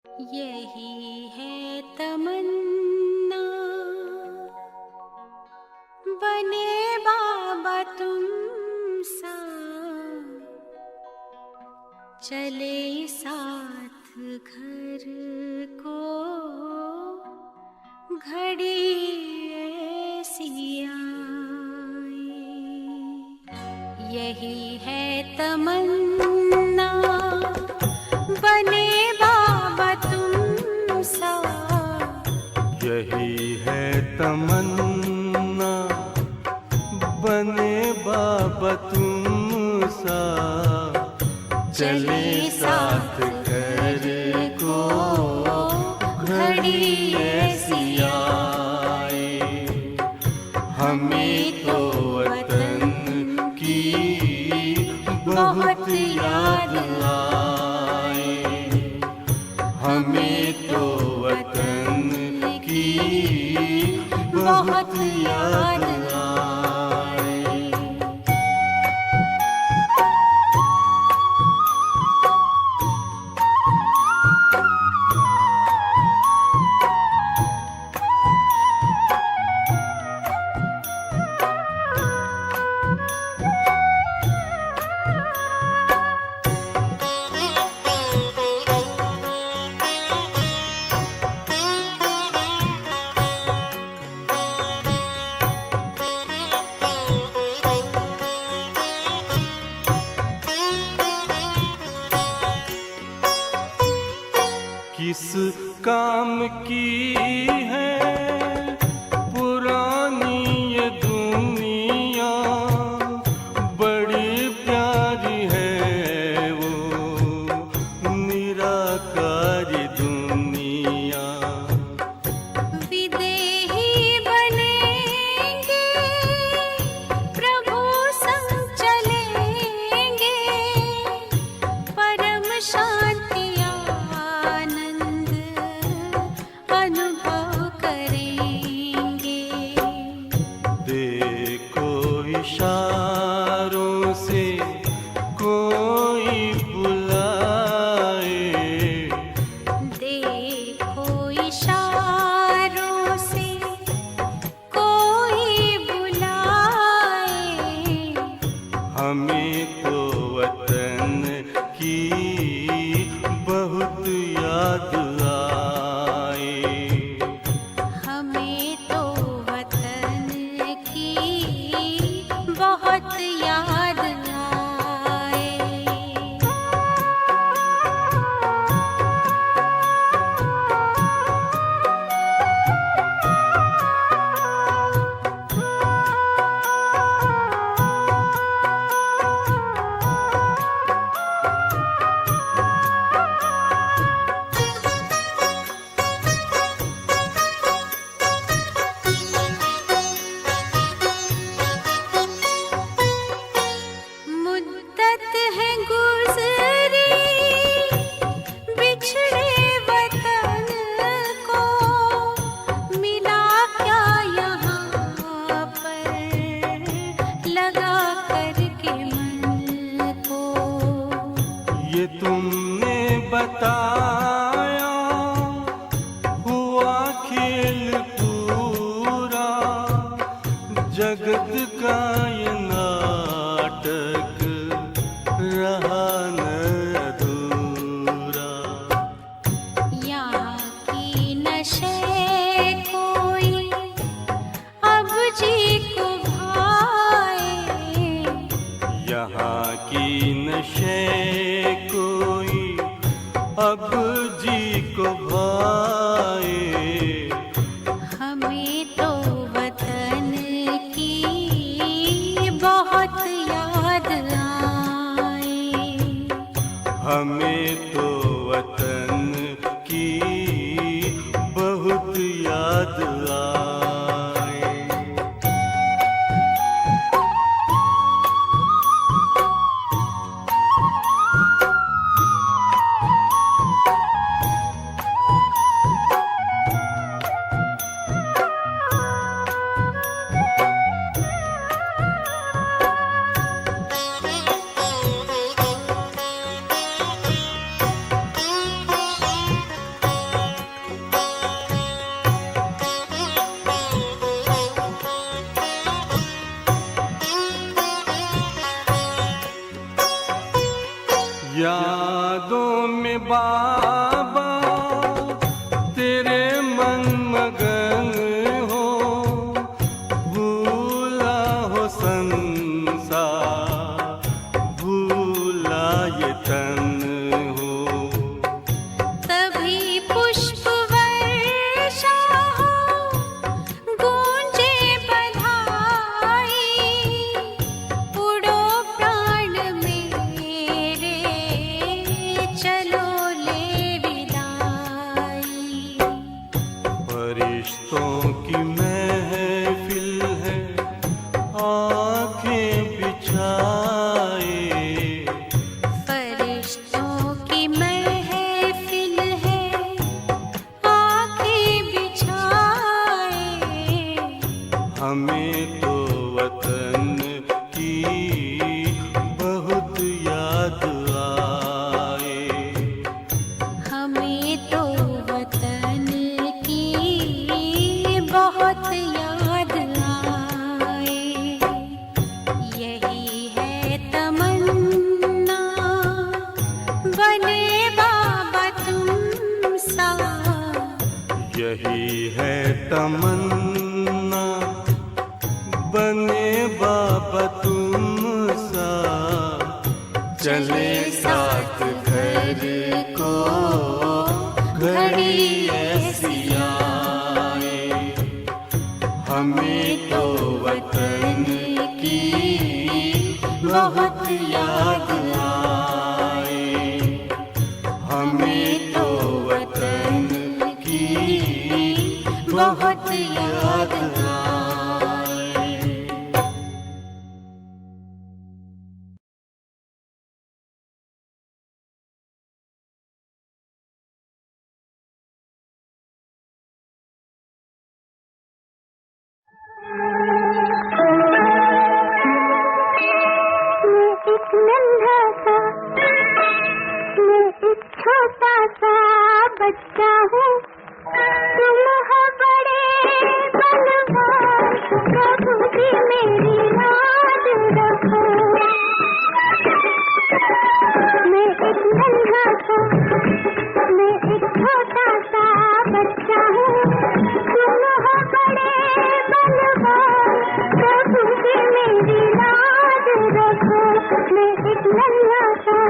यही है तमन्ना, बने बाबा तुम सा, चले साथ घर को घड़ी ऐसी आए। यही है तमन्ना, बने बाबा तुम सा, यही है तमन्ना, बने बाबा तुम सा, चले साथ घर को घड़ी ऐसी आए। हमें तो वतन की बहुत याद आए, हमें तो वतन की बहुत याद आए। किस काम की है पुरानी ये दुनिया, बड़ी प्यारी है वो निराकारी दुनिया। विदेही बनेंगे, प्रभु संग चलेंगे, परम शांति अनुभव करेंगे। देखो इशारों से कोई बुलाए, देखो इशारों से कोई बुलाए। हमें तो वतन की बहुत याद आए, हमें तो वतन की बहुत याद आए। मुद्दत है गुज़री बिछड़े वतन को, मिला क्या यहाँ पर लगा करके मन को। ये तुमने बताया हुआ खेल पूरा, जगत का ये नाटक रहा न अधूरा। यहाँ की नशे कोई अब जी को भाए, यहाँ की नशे कोई अब जी को भाए। हमें तो वतन की बहुत याद आए। हमें तो वतन की बहुत याद आए। में बाबा तेरे मन मगन हो, भूला हो संसार, भूला ये तन हो। तभी पुष्प वर्षा हो, गूंजे बधाई, उड़ो प्राण मेरे, चलो ले विदाई। फरिश्तों की महफिल है, आंखें बिछाए, फरिश्तों की महफिल है, आंखें बिछाए। हमें तो वतन की बहुत याद आए। हमें तो वतन की बहुत याद आए। यही है तमन्ना, बने बाबा तुम सा। यही है तमन्ना, बने बाबा तुम सा। चले साथ घर को घड़ी ऐसी आए। हमें तो वतन की बहुत याद आए। हमें तो वतन की बहुत याद आए। एक नन्हा सा, मैं एक छोटा सा बच्चा हूँ। तुम हो बड़े बलवान, प्रभु जी मेरी लाज रखो। मैं एक नन्हा सा, मैं एक छोटा सा बच्चा हूँ। तुम हो बड़े बलवान, प्रभु जी मेरी लाज रखो। मैं एक नन्हा सा,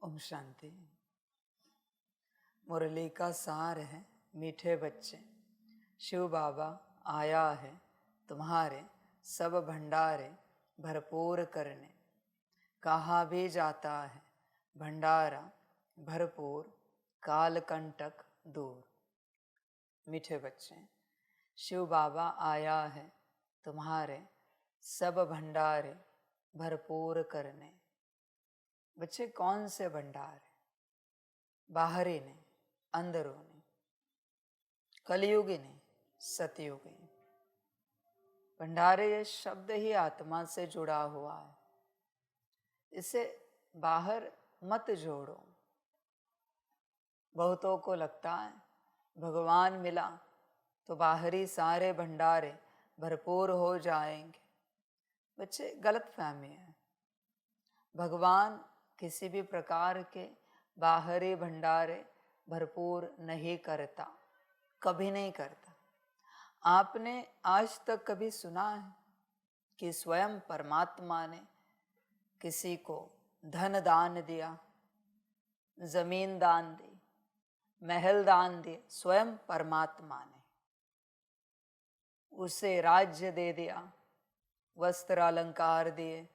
ओम शांति। मुरली का सार है मीठे बच्चे, शिव बाबा आया है तुम्हारे सब भंडारे भरपूर करने। कहा भी जाता है भंडारा भरपूर, कालकंटक दूर। मीठे बच्चे, शिव बाबा आया है तुम्हारे सब भंडारे भरपूर करने। बच्चे, कौन से भंडार है? बाहरी नहीं, अंदरूनी, कलयुगी नहीं, सतयुगी। भंडारे ये शब्द ही आत्मा से जुड़ा हुआ है, इसे बाहर मत जोड़ो। बहुतों को लगता है भगवान मिला तो बाहरी सारे भंडारे भरपूर हो जाएंगे। बच्चे, गलत फहमी है। भगवान किसी भी प्रकार के बाहरी भंडारे भरपूर नहीं करता, कभी नहीं करता। आपने आज तक कभी सुना है कि स्वयं परमात्मा ने किसी को धन दान दिया, जमीन दान दी, महल दान दिए? स्वयं परमात्मा ने उसे राज्य दे दिया, वस्त्र अलंकार दिए,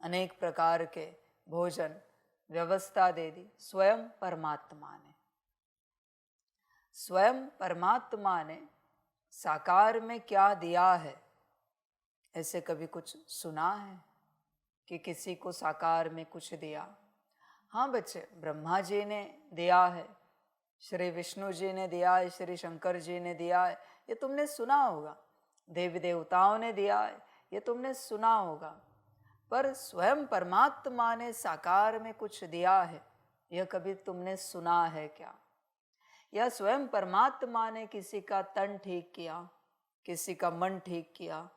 अनेक प्रकार के भोजन व्यवस्था दे दी। स्वयं परमात्मा ने, स्वयं परमात्मा ने साकार में क्या दिया है? ऐसे कभी कुछ सुना है कि किसी को साकार में कुछ दिया? हाँ बच्चे, ब्रह्मा जी ने दिया है, श्री विष्णु जी ने दिया है, श्री शंकर जी ने दिया है, ये तुमने सुना होगा। देवी देवताओं ने दिया है, ये तुमने सुना होगा। पर स्वयं परमात्मा ने साकार में कुछ दिया है, यह कभी तुमने सुना है क्या? या स्वयं परमात्मा ने किसी का तन ठीक किया, किसी का मन ठीक किया,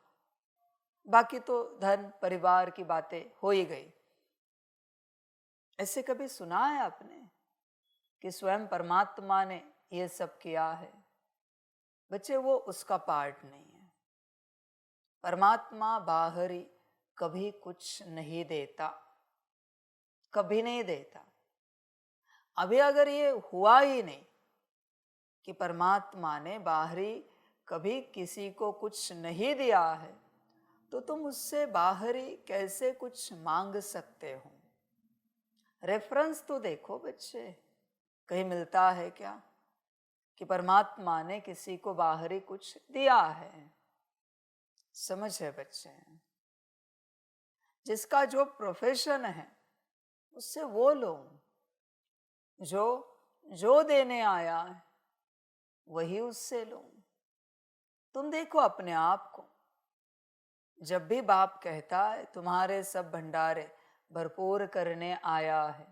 बाकी तो धन परिवार की बातें हो ही गई। ऐसे कभी सुना है आपने कि स्वयं परमात्मा ने ये सब किया है? बच्चे, वो उसका पार्ट नहीं है। परमात्मा बाहरी कभी कुछ नहीं देता, कभी नहीं देता। अभी अगर ये हुआ ही नहीं कि परमात्मा ने बाहरी कभी किसी को कुछ नहीं दिया है, तो तुम उससे बाहरी कैसे कुछ मांग सकते हो? रेफरेंस तो देखो बच्चे, कहीं मिलता है क्या कि परमात्मा ने किसी को बाहरी कुछ दिया है? समझ है बच्चे? जिसका जो प्रोफेशन है उससे वो लो, जो देने आया है वही उससे लो। तुम देखो अपने आप को, जब भी बाप कहता है तुम्हारे सब भंडारे भरपूर करने आया है,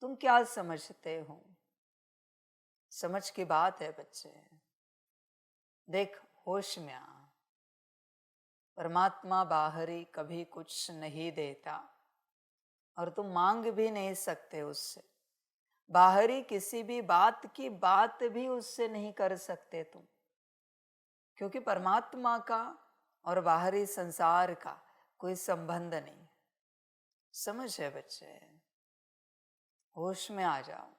तुम क्या समझते हो? समझ की बात है बच्चे। देख, होश में आ। परमात्मा बाहरी कभी कुछ नहीं देता और तुम मांग भी नहीं सकते उससे। बाहरी किसी भी बात की बात भी उससे नहीं कर सकते तुम, क्योंकि परमात्मा का और बाहरी संसार का कोई संबंध नहीं। समझ है बच्चे? होश में आ जाओ।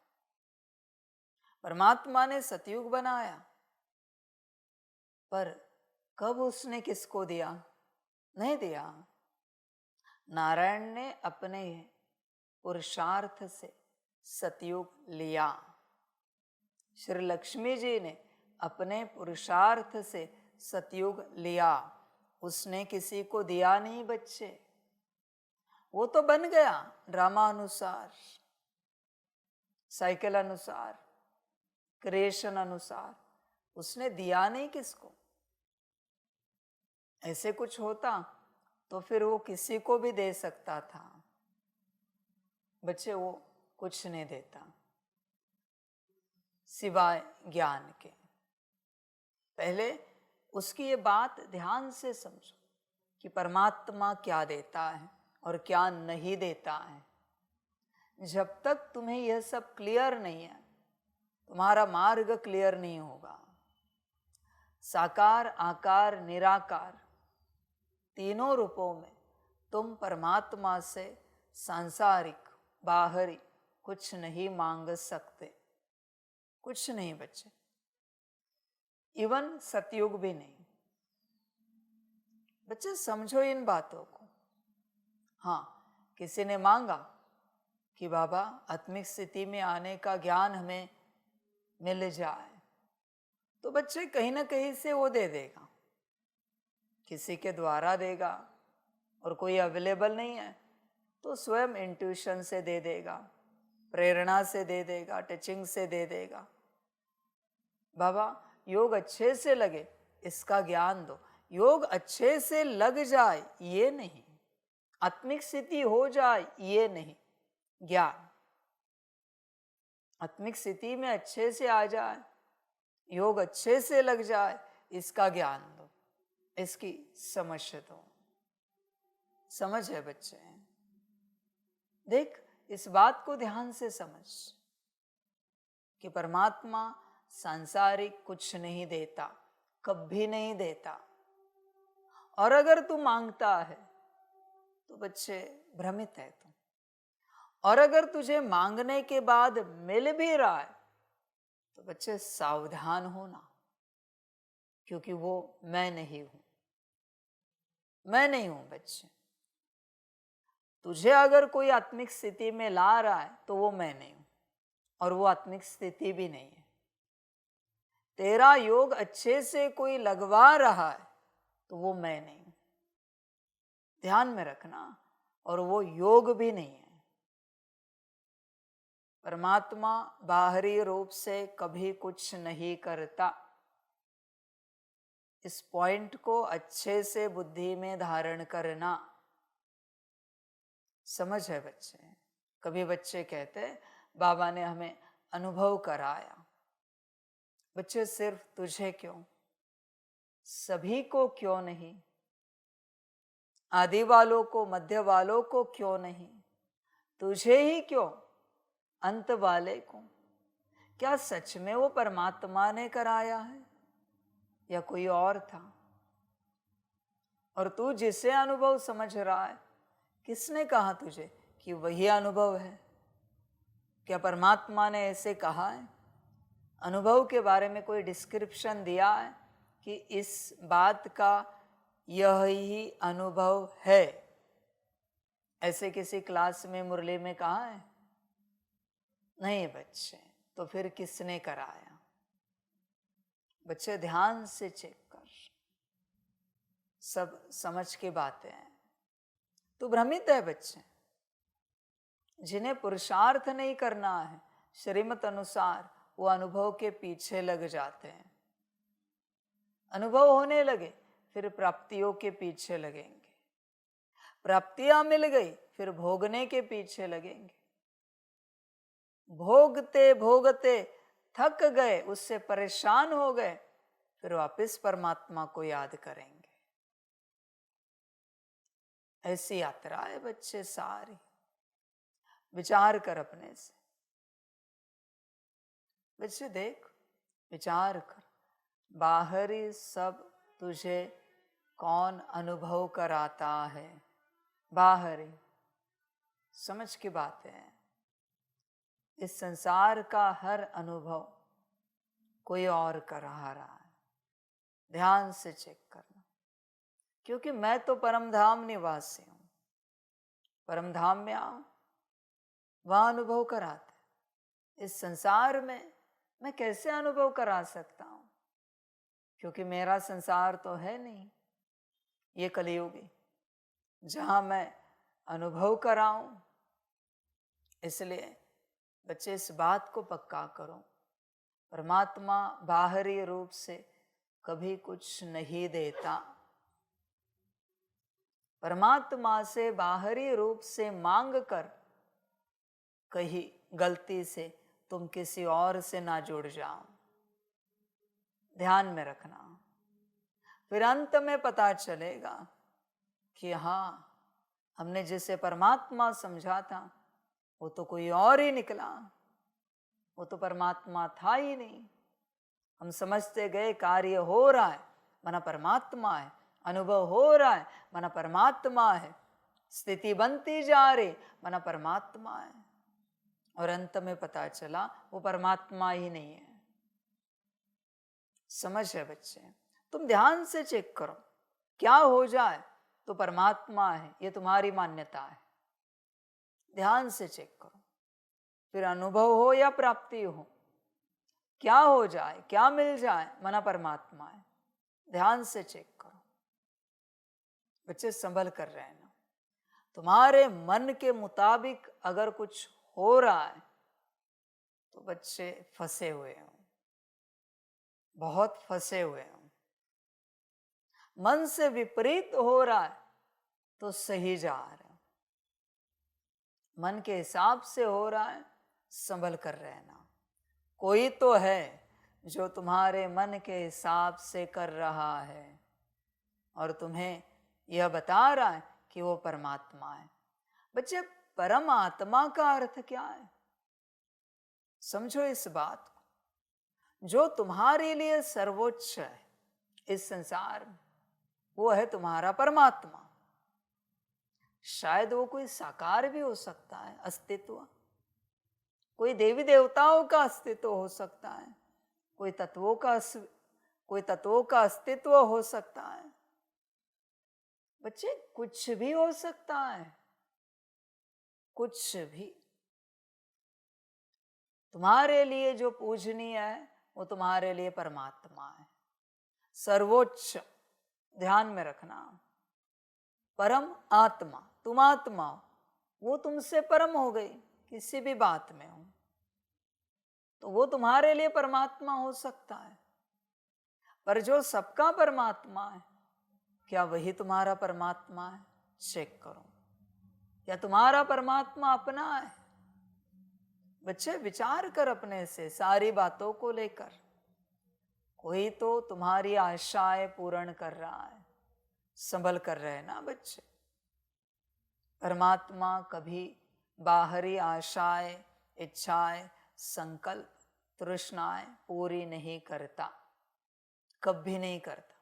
परमात्मा ने सतयुग बनाया, पर कब उसने किसको दिया? नहीं दिया। नारायण ने अपने पुरुषार्थ से सतयुग लिया, श्री लक्ष्मी जी ने अपने पुरुषार्थ से सतयुग लिया। उसने किसी को दिया नहीं बच्चे, वो तो बन गया ड्रामा अनुसार, साइकिल अनुसार, क्रिएशन अनुसार। उसने दिया नहीं किसको। ऐसे कुछ होता तो फिर वो किसी को भी दे सकता था। बच्चे, वो कुछ नहीं देता सिवाय ज्ञान के। पहले उसकी ये बात ध्यान से समझो कि परमात्मा क्या देता है और क्या नहीं देता है। जब तक तुम्हें यह सब क्लियर नहीं है, तुम्हारा मार्ग क्लियर नहीं होगा। साकार, आकार, निराकार, तीनों रूपों में तुम परमात्मा से सांसारिक, बाहरी कुछ नहीं मांग सकते, कुछ नहीं बच्चे, इवन सतयुग भी नहीं। बच्चे समझो इन बातों को। हाँ, किसी ने मांगा कि बाबा आत्मिक स्थिति में आने का ज्ञान हमें मिल जाए, तो बच्चे कहीं ना कहीं से वो दे देगा, किसी के द्वारा देगा, और कोई अवेलेबल नहीं है तो स्वयं इंट्यूशन से दे देगा, प्रेरणा से दे देगा, टचिंग से दे देगा। बाबा योग अच्छे से लगे इसका ज्ञान दो, योग अच्छे से लग जाए ये नहीं, आत्मिक स्थिति हो जाए ये नहीं, ज्ञान आत्मिक स्थिति में अच्छे से आ जाए, योग अच्छे से लग जाए, इसका ज्ञान दो, इसकी समझ दो। समझ है बच्चे? देख, इस बात को ध्यान से समझ कि परमात्मा सांसारिक कुछ नहीं देता, कभी नहीं देता। और अगर तू मांगता है तो बच्चे भ्रमित है तू, और अगर तुझे मांगने के बाद मिल भी रहा है तो बच्चे सावधान होना, क्योंकि वो मैं नहीं हूं, मैं नहीं हूं बच्चे। तुझे अगर कोई आत्मिक स्थिति में ला रहा है तो वो मैं नहीं हूं, और वो आत्मिक स्थिति भी नहीं है। तेरा योग अच्छे से कोई लगवा रहा है तो वो मैं नहीं हूं, ध्यान में रखना, और वो योग भी नहीं है। परमात्मा बाहरी रूप से कभी कुछ नहीं करता, इस पॉइंट को अच्छे से बुद्धि में धारण करना। समझ है बच्चे? कभी बच्चे कहते बाबा ने हमें अनुभव कराया। बच्चे सिर्फ तुझे क्यों, सभी को क्यों नहीं, आदि वालों को, मध्य वालों को क्यों नहीं, तुझे ही क्यों, अंत वाले को? क्या सच में वो परमात्मा ने कराया है या कोई और था? और तू जिसे अनुभव समझ रहा है, किसने कहा तुझे कि वही अनुभव है? क्या परमात्मा ने ऐसे कहा है? अनुभव के बारे में कोई डिस्क्रिप्शन दिया है कि इस बात का यह ही अनुभव है? ऐसे किसी क्लास में, मुरली में कहा है? नहीं बच्चे, तो फिर किसने कराया? बच्चे ध्यान से चेक कर, सब समझ के बातें हैं। तो भ्रमित है बच्चे, जिन्हें पुरुषार्थ नहीं करना है श्रीमत अनुसार, वो अनुभव के पीछे लग जाते हैं। अनुभव होने लगे फिर प्राप्तियों के पीछे लगेंगे, प्राप्तियां मिल गई फिर भोगने के पीछे लगेंगे, भोगते भोगते थक गए, उससे परेशान हो गए, फिर वापस परमात्मा को याद करेंगे। ऐसी यात्रा है बच्चे सारी। विचार कर अपने से बच्चे, देख, विचार कर, बाहरी सब तुझे कौन अनुभव कराता है? बाहरी समझ की बातें हैं। इस संसार का हर अनुभव कोई और करा रहा है, ध्यान से चेक करना। क्योंकि मैं तो परमधाम निवासी हूं, परमधाम में आओ, वहां अनुभव कराता है। इस संसार में मैं कैसे अनुभव करा सकता हूं? क्योंकि मेरा संसार तो है नहीं, ये कलियुगी जहां मैं अनुभव कराऊं। इसलिए बच्चे इस बात को पक्का करो, परमात्मा बाहरी रूप से कभी कुछ नहीं देता। परमात्मा से बाहरी रूप से मांग कर कहीं गलती से तुम किसी और से ना जुड़ जाओ, ध्यान में रखना। फिर अंत में पता चलेगा कि हाँ, हमने जिसे परमात्मा समझा था वो तो कोई और ही निकला, वो तो परमात्मा था ही नहीं। हम समझते गए कार्य हो रहा है माना परमात्मा है, अनुभव हो रहा है माना परमात्मा है, स्थिति बनती जा रही माना परमात्मा है। और अंत में पता चला वो परमात्मा ही नहीं है। समझ है बच्चे? तुम ध्यान से चेक करो, क्या हो जाए तो परमात्मा है, ये तुम्हारी मान्यता है। ध्यान से चेक करो, फिर अनुभव हो या प्राप्ति हो, क्या हो जाए, क्या मिल जाए, मना परमात्मा है। ध्यान से चेक करो बच्चे, संभल कर रहना। तुम्हारे मन के मुताबिक अगर कुछ हो रहा है तो बच्चे फंसे हुए हो, बहुत फंसे हुए हो। मन से विपरीत हो रहा है तो सही जा रहे हो। मन के हिसाब से हो रहा है, संभल कर रहना। कोई तो है जो तुम्हारे मन के हिसाब से कर रहा है और तुम्हें यह बता रहा है कि वो परमात्मा है। बच्चे, परमात्मा का अर्थ क्या है? समझो इस बात को। जो तुम्हारे लिए सर्वोच्च है इस संसार में, वो है तुम्हारा परमात्मा। शायद वो कोई साकार भी हो सकता है, अस्तित्व, कोई देवी देवताओं का अस्तित्व हो सकता है, कोई तत्वों का अस्तित्व हो सकता है। बच्चे, कुछ भी हो सकता है, कुछ भी। तुम्हारे लिए जो पूजनीय है वो तुम्हारे लिए परमात्मा है, सर्वोच्च। ध्यान में रखना, परम आत्मा, तुम आत्मा हो, वो तुमसे परम हो गई किसी भी बात में हो, तो वो तुम्हारे लिए परमात्मा हो सकता है। पर जो सबका परमात्मा है, क्या वही तुम्हारा परमात्मा है? चेक करो, या तुम्हारा परमात्मा अपना है? बच्चे, विचार कर अपने से सारी बातों को लेकर। कोई तो तुम्हारी आशाएं पूर्ण कर रहा है, संभल कर रहे ना बच्चे। परमात्मा कभी बाहरी आशाएं, इच्छाएं, संकल्प, तृष्णाएं पूरी नहीं करता, कभी नहीं करता।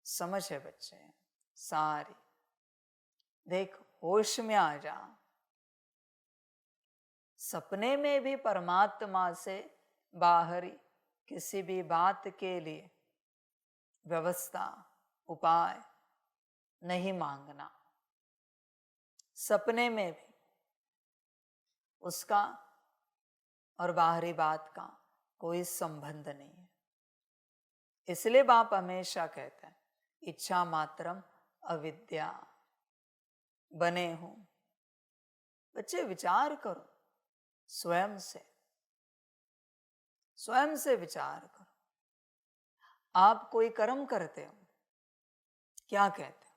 समझ है बच्चे? सारी देख, होश में आ जा। सपने में भी परमात्मा से बाहरी किसी भी बात के लिए व्यवस्था, उपाय नहीं मांगना। सपने में भी उसका और बाहरी बात का कोई संबंध नहीं है। इसलिए बाप हमेशा कहते हैं, इच्छा मात्रम अविद्या, बने हो। बच्चे, विचार करो स्वयं से, स्वयं से विचार करो। आप कोई कर्म करते हो, क्या कहते हो?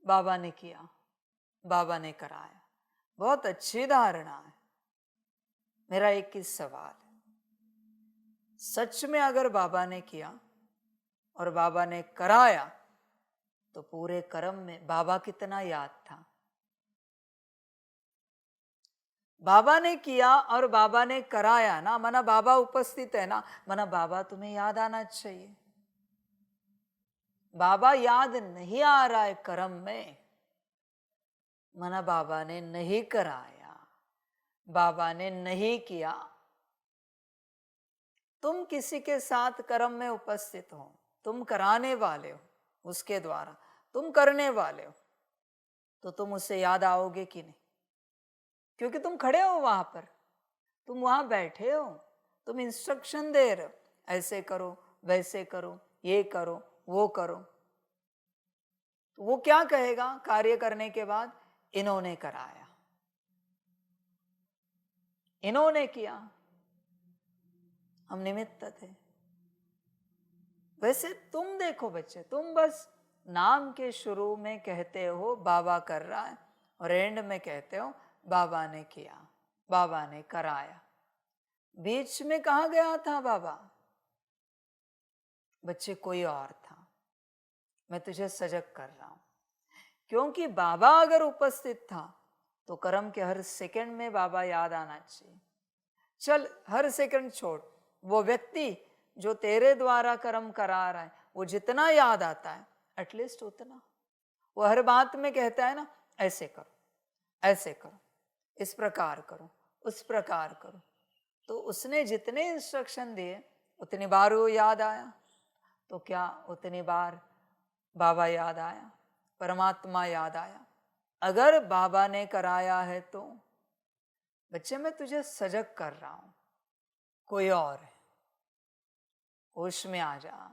बाबा ने किया, बाबा ने कराया। बहुत अच्छी धारणा है। मेरा एक ही सवाल है, सच में अगर बाबा ने किया और बाबा ने कराया तो पूरे कर्म में बाबा कितना याद था? बाबा ने किया और बाबा ने कराया ना, मना बाबा उपस्थित है ना, मना बाबा तुम्हें याद आना चाहिए। बाबा याद नहीं आ रहा है कर्म में, मना बाबा ने नहीं कराया, बाबा ने नहीं किया। तुम किसी के साथ कर्म में उपस्थित हो, तुम कराने वाले हो, उसके द्वारा तुम करने वाले हो, तो तुम उसे याद आओगे कि नहीं? क्योंकि तुम खड़े हो वहां पर, तुम वहां बैठे हो, तुम इंस्ट्रक्शन दे रहे हो, ऐसे करो, वैसे करो, ये करो, वो करो। तो वो क्या कहेगा कार्य करने के बाद? इन्होंने कराया, इन्होंने किया, हम निमित्त थे। वैसे तुम देखो बच्चे, तुम बस नाम के शुरू में कहते हो बाबा कर रहा है और एंड में कहते हो बाबा ने किया, बाबा ने कराया। बीच में कहाँ गया था बाबा? बच्चे, कोई और था। मैं तुझे सजग कर रहा हूं, क्योंकि बाबा अगर उपस्थित था तो कर्म के हर सेकंड में बाबा याद आना चाहिए। चल, हर सेकंड छोड़, वो व्यक्ति जो तेरे द्वारा कर्म करा रहा है, वो जितना याद आता है एटलीस्ट उतना। वो हर बात में कहता है ना, ऐसे करो, ऐसे करो, इस प्रकार करो, उस प्रकार करो। तो उसने जितने इंस्ट्रक्शन दिए उतनी बार वो याद आया, तो क्या उतनी बार बाबा याद आया, परमात्मा याद आया। अगर बाबा ने कराया है तो बच्चे मैं तुझे सजग कर रहा हूं, कोई और है, होश में आ जा।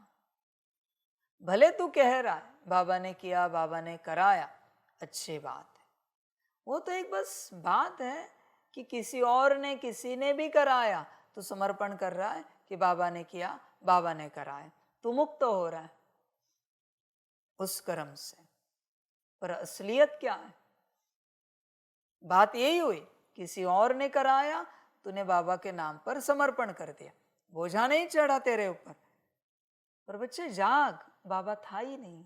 भले तू कह रहा है बाबा ने किया, बाबा ने कराया, अच्छी बात है, वो तो एक बस बात है कि किसी और ने, किसी ने भी कराया तो समर्पण कर रहा है कि बाबा ने किया, बाबा ने कराया, तू मुक्त हो रहा है उस कर्म से। पर असलियत क्या है? बात यही हुई, किसी और ने कराया, तूने बाबा के नाम पर समर्पण कर दिया, बोझा नहीं चढ़ा तेरे ऊपर। पर बच्चे जाग, बाबा था ही नहीं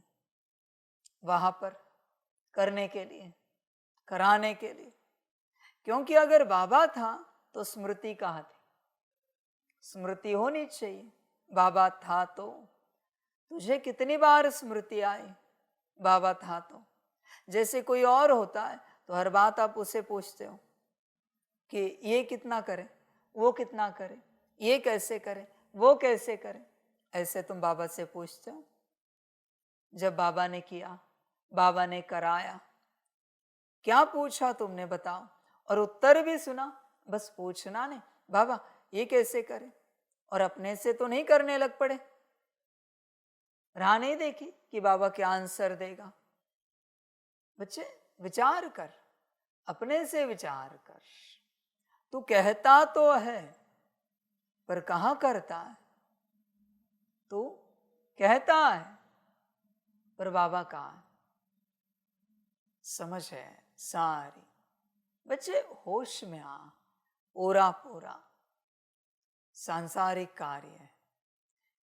वहां पर करने के लिए, कराने के लिए। क्योंकि अगर बाबा था तो स्मृति कहाँ थी? स्मृति होनी चाहिए। बाबा था तो तुझे कितनी बार स्मृति आई? बाबा था तो। जैसे कोई और होता है तो हर बात आप उससे पूछते हो कि ये कितना करे, वो कितना करे, ये कैसे करे, वो कैसे करे, ऐसे तुम बाबा से पूछते हो। जब बाबा ने किया, बाबा ने कराया, क्या पूछा तुमने बताओ? और उत्तर भी सुना, बस पूछना नहीं, बाबा ये कैसे करे, और अपने से तो नहीं करने लग पड़े। राह नहीं देखी कि बाबा क्या आंसर देगा। बच्चे विचार कर, अपने से विचार कर। तू कहता तो है पर कहाँ करता है? तू कहता है पर बाबा कहाँ है? समझ है सारी। बच्चे होश में आ, पूरा पूरा सांसारिक कार्य है,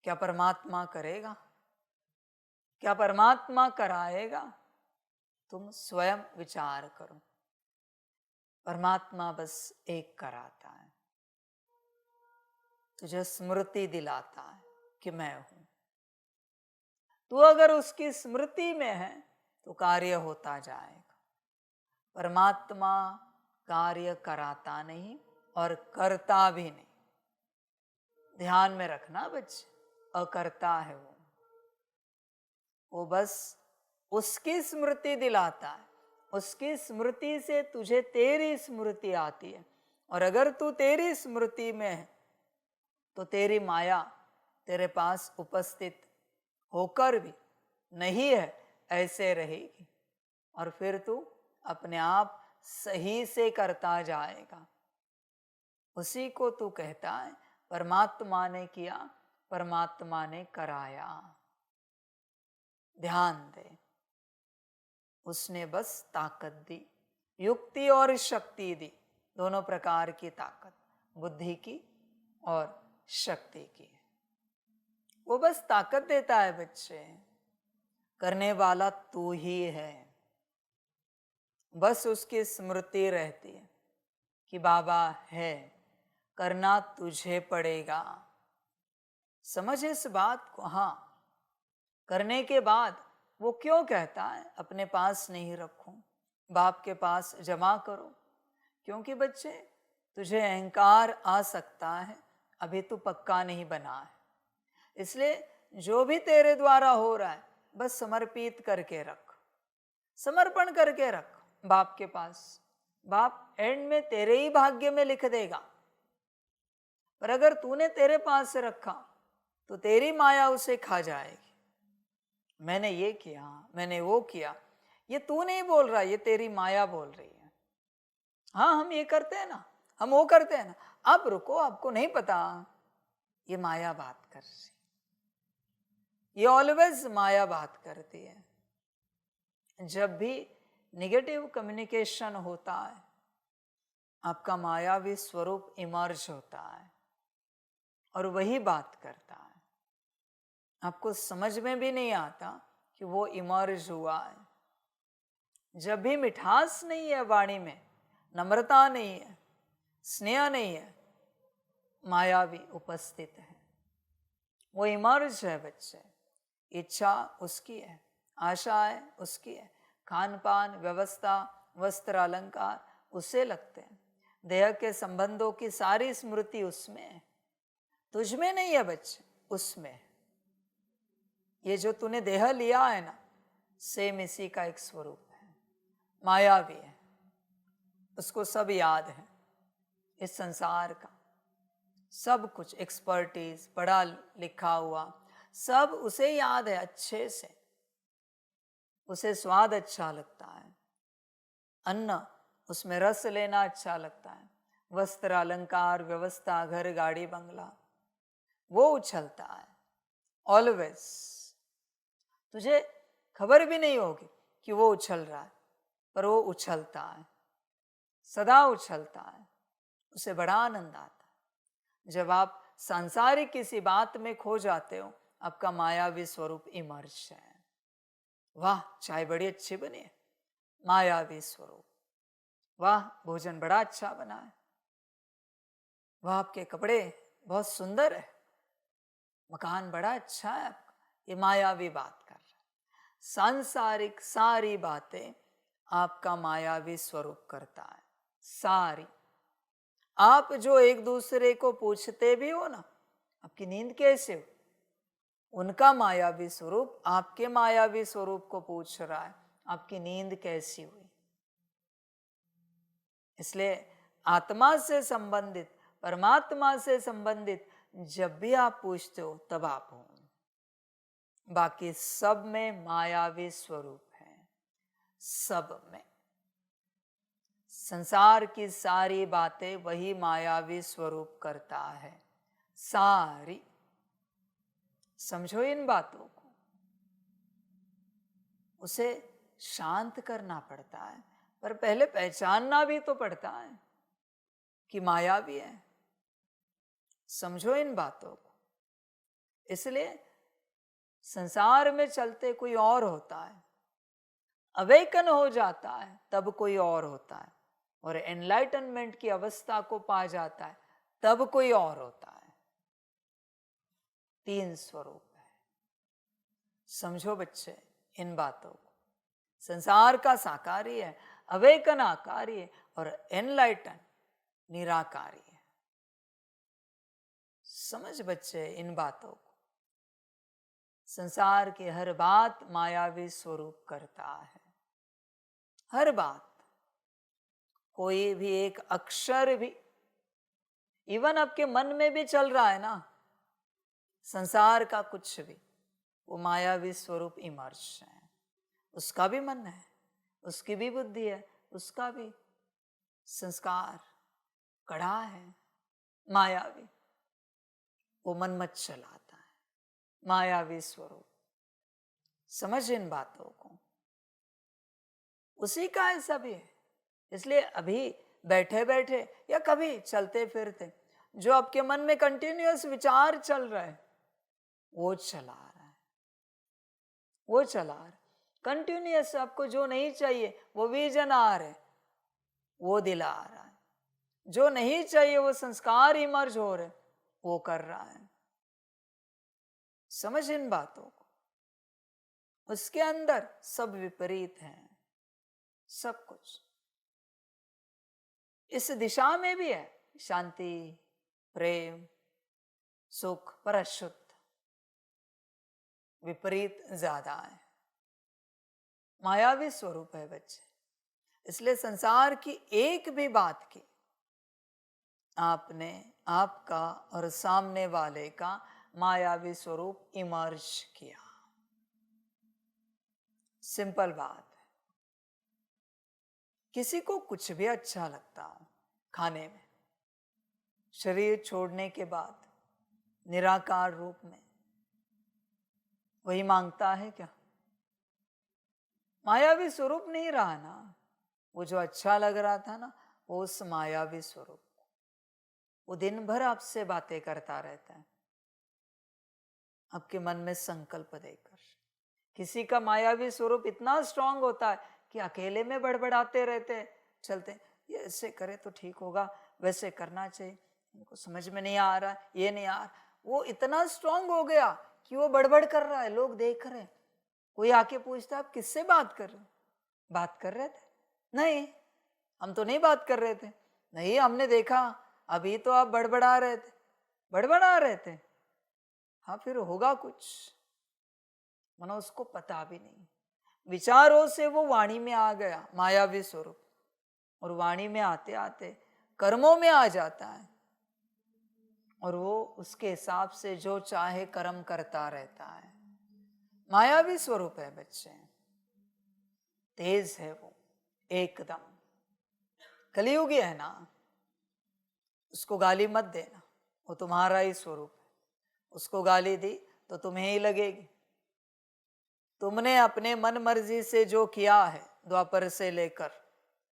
क्या परमात्मा करेगा? क्या परमात्मा कराएगा? तुम स्वयं विचार करो। परमात्मा बस एक कराता है, तुझे स्मृति दिलाता है कि मैं हूं। तू अगर उसकी स्मृति में है तो कार्य होता जाएगा। परमात्मा कार्य कराता नहीं और करता भी नहीं। ध्यान में रखना बच्चे, अकर्ता है वो बस उसकी स्मृति दिलाता है। उसकी स्मृति से तुझे तेरी स्मृति आती है, और अगर तू तेरी स्मृति में है तो तेरी माया तेरे पास उपस्थित होकर भी नहीं है ऐसे रहेगी, और फिर तू अपने आप सही से करता जाएगा। उसी को तू कहता है परमात्मा ने किया, परमात्मा ने कराया। ध्यान दे, उसने बस ताकत दी, युक्ति और शक्ति दी, दोनों प्रकार की ताकत, बुद्धि की और शक्ति की। वो बस ताकत देता है बच्चे, करने वाला तू ही है। बस उसकी स्मृति रहती है कि बाबा है, करना तुझे पड़ेगा। समझ इस बात को। हाँ, करने के बाद वो क्यों कहता है अपने पास नहीं रखूं, बाप के पास जमा करो? क्योंकि बच्चे तुझे अहंकार आ सकता है, अभी तू पक्का नहीं बना है। इसलिए जो भी तेरे द्वारा हो रहा है बस समर्पित करके रख, समर्पण करके रख बाप के पास। बाप एंड में तेरे ही भाग्य में लिख देगा। पर अगर तूने तेरे पास रखा तो तेरी माया उसे खा जाएगी। मैंने ये किया, मैंने वो किया, ये तू नहीं बोल रहा, ये तेरी माया बोल रही है। हाँ, हम ये करते हैं ना, हम वो करते हैं ना, आप रुको, आपको नहीं पता, ये माया बात कर रही, ये ऑलवेज माया बात करती है। जब भी नेगेटिव कम्युनिकेशन होता है, आपका मायावी स्वरूप इमर्ज होता है और वही बात करता है। आपको समझ में भी नहीं आता कि वो इमर्ज हुआ है। जब भी मिठास नहीं है वाणी में, नम्रता नहीं है, स्नेह नहीं है, मायावी उपस्थित है, वो इमर्ज है बच्चे। इच्छा उसकी है, आशाएं उसकी है, खान पान, व्यवस्था, वस्त्र, अलंकार उससे लगते हैं। देह के संबंधों की सारी स्मृति उसमें है, तुझ में नहीं है बच्चे, उसमें है। ये जो तूने देह लिया है ना, सेम इसी का एक स्वरूप है, मायावी है, उसको सब याद है। इस संसार का सब कुछ, एक्सपर्टीज, पढ़ा लिखा हुआ सब उसे याद है अच्छे से। उसे स्वाद अच्छा लगता है, अन्न उसमें रस लेना अच्छा लगता है, वस्त्र अलंकार व्यवस्था घर गाड़ी बंगला वो उछलता है ऑलवेज। तुझे खबर भी नहीं होगी कि वो उछल रहा है, पर वो उछलता है, सदा उछलता है, उसे बड़ा आनंद आता है। जब आप सांसारिक किसी बात में खो जाते हो, आपका मायावी स्वरूप इमर्श है। वाह चाय बड़ी अच्छी बनी है, मायावी स्वरूप। वाह भोजन बड़ा अच्छा बना है, वाह आपके कपड़े बहुत सुंदर है, मकान बड़ा अच्छा है आपका। ये मायावी बात कर रहा है। सांसारिक सारी बातें आपका मायावी स्वरूप करता है, सारी। आप जो एक दूसरे को पूछते भी हो ना, आपकी नींद कैसे हो, उनका मायावी स्वरूप आपके मायावी स्वरूप को पूछ रहा है, आपकी नींद कैसी हुई। इसलिए आत्मा से संबंधित, परमात्मा से संबंधित जब भी आप पूछते हो तब आप हो। बाकी सब में मायावी स्वरूप है, सब में। संसार की सारी बातें वही मायावी स्वरूप करता है, सारी। समझो इन बातों को। उसे शांत करना पड़ता है, पर पहले पहचानना भी तो पड़ता है कि मायावी है। समझो इन बातों को। इसलिए संसार में चलते कोई और होता है, अवेकन हो जाता है तब कोई और होता है, और एनलाइटनमेंट की अवस्था को पा जाता है तब कोई और होता है। तीन स्वरूप है। समझो बच्चे इन बातों को। संसार का साकारी है, अवेकन आकारी है, और एनलाइटन निराकारी है। समझ बच्चे इन बातों को। संसार की हर बात मायावी स्वरूप करता है, हर बात। कोई भी एक अक्षर भी, इवन आपके मन में भी चल रहा है ना, संसार का कुछ भी, वो मायावी स्वरूप इमर्श है। उसका भी मन है, उसकी भी बुद्धि है, उसका भी संस्कार कड़ा है, मायावी। वो मन मत चलाता है, मायावी स्वरूप। समझ इन बातों को। उसी का ऐसा भी है। इसलिए अभी बैठे बैठे या कभी चलते फिरते जो आपके मन में कंटिन्यूअस विचार चल रहा है, वो चला रहा है, वो चला रहा है कंटिन्यूअस। आपको जो नहीं चाहिए वो विजन आ रहा है, वो दिला रहा है। जो नहीं चाहिए वो संस्कार इमर्ज हो रहे, वो कर रहा है। समझ इन बातों को। उसके अंदर सब विपरीत है, सब कुछ। इस दिशा में भी है शांति, प्रेम, सुख, पर अशुद्ध, विपरीत ज्यादा है, मायावी स्वरूप है बच्चे। इसलिए संसार की एक भी बात की आपने, आपका और सामने वाले का मायावी स्वरूप इमर्ज किया। सिंपल बात है। किसी को कुछ भी अच्छा लगता हो खाने में, शरीर छोड़ने के बाद निराकार रूप में वही मांगता है क्या? मायावी स्वरूप नहीं रहा ना। वो जो अच्छा लग रहा था ना, वो उस मायावी स्वरूप, वो दिन भर आपसे बातें करता रहता है, आपके मन में संकल्प देकर। किसी का मायावी स्वरूप इतना स्ट्रांग होता है कि अकेले में बड़बड़ाते रहते चलते, ये ऐसे करे तो ठीक होगा, वैसे करना चाहिए, इनको समझ में नहीं आ रहा, ये नहीं आ रहा। वो इतना स्ट्रांग हो गया कि वो बड़बड़ कर रहा है, लोग देख रहे हैं। कोई आके पूछता आप किससे बात कर रहे हो? बात कर रहे थे? नहीं, हम तो नहीं बात कर रहे थे। नहीं, हमने देखा, अभी तो आप बड़बड़ा रहे थे। हाँ, फिर होगा कुछ, मनो उसको पता भी नहीं। विचारों से वो वाणी में आ गया, मायावी स्वरूप, और वाणी में आते आते कर्मों में आ जाता है, और वो उसके हिसाब से जो चाहे कर्म करता रहता है। मायावी स्वरूप है बच्चे, तेज है वो एकदम। कलियुगी है ना, उसको गाली मत देना, वो तुम्हारा ही स्वरूप है। उसको गाली दी तो तुम्हें ही लगेगी। तुमने अपने मन मर्जी से जो किया है द्वापर से लेकर,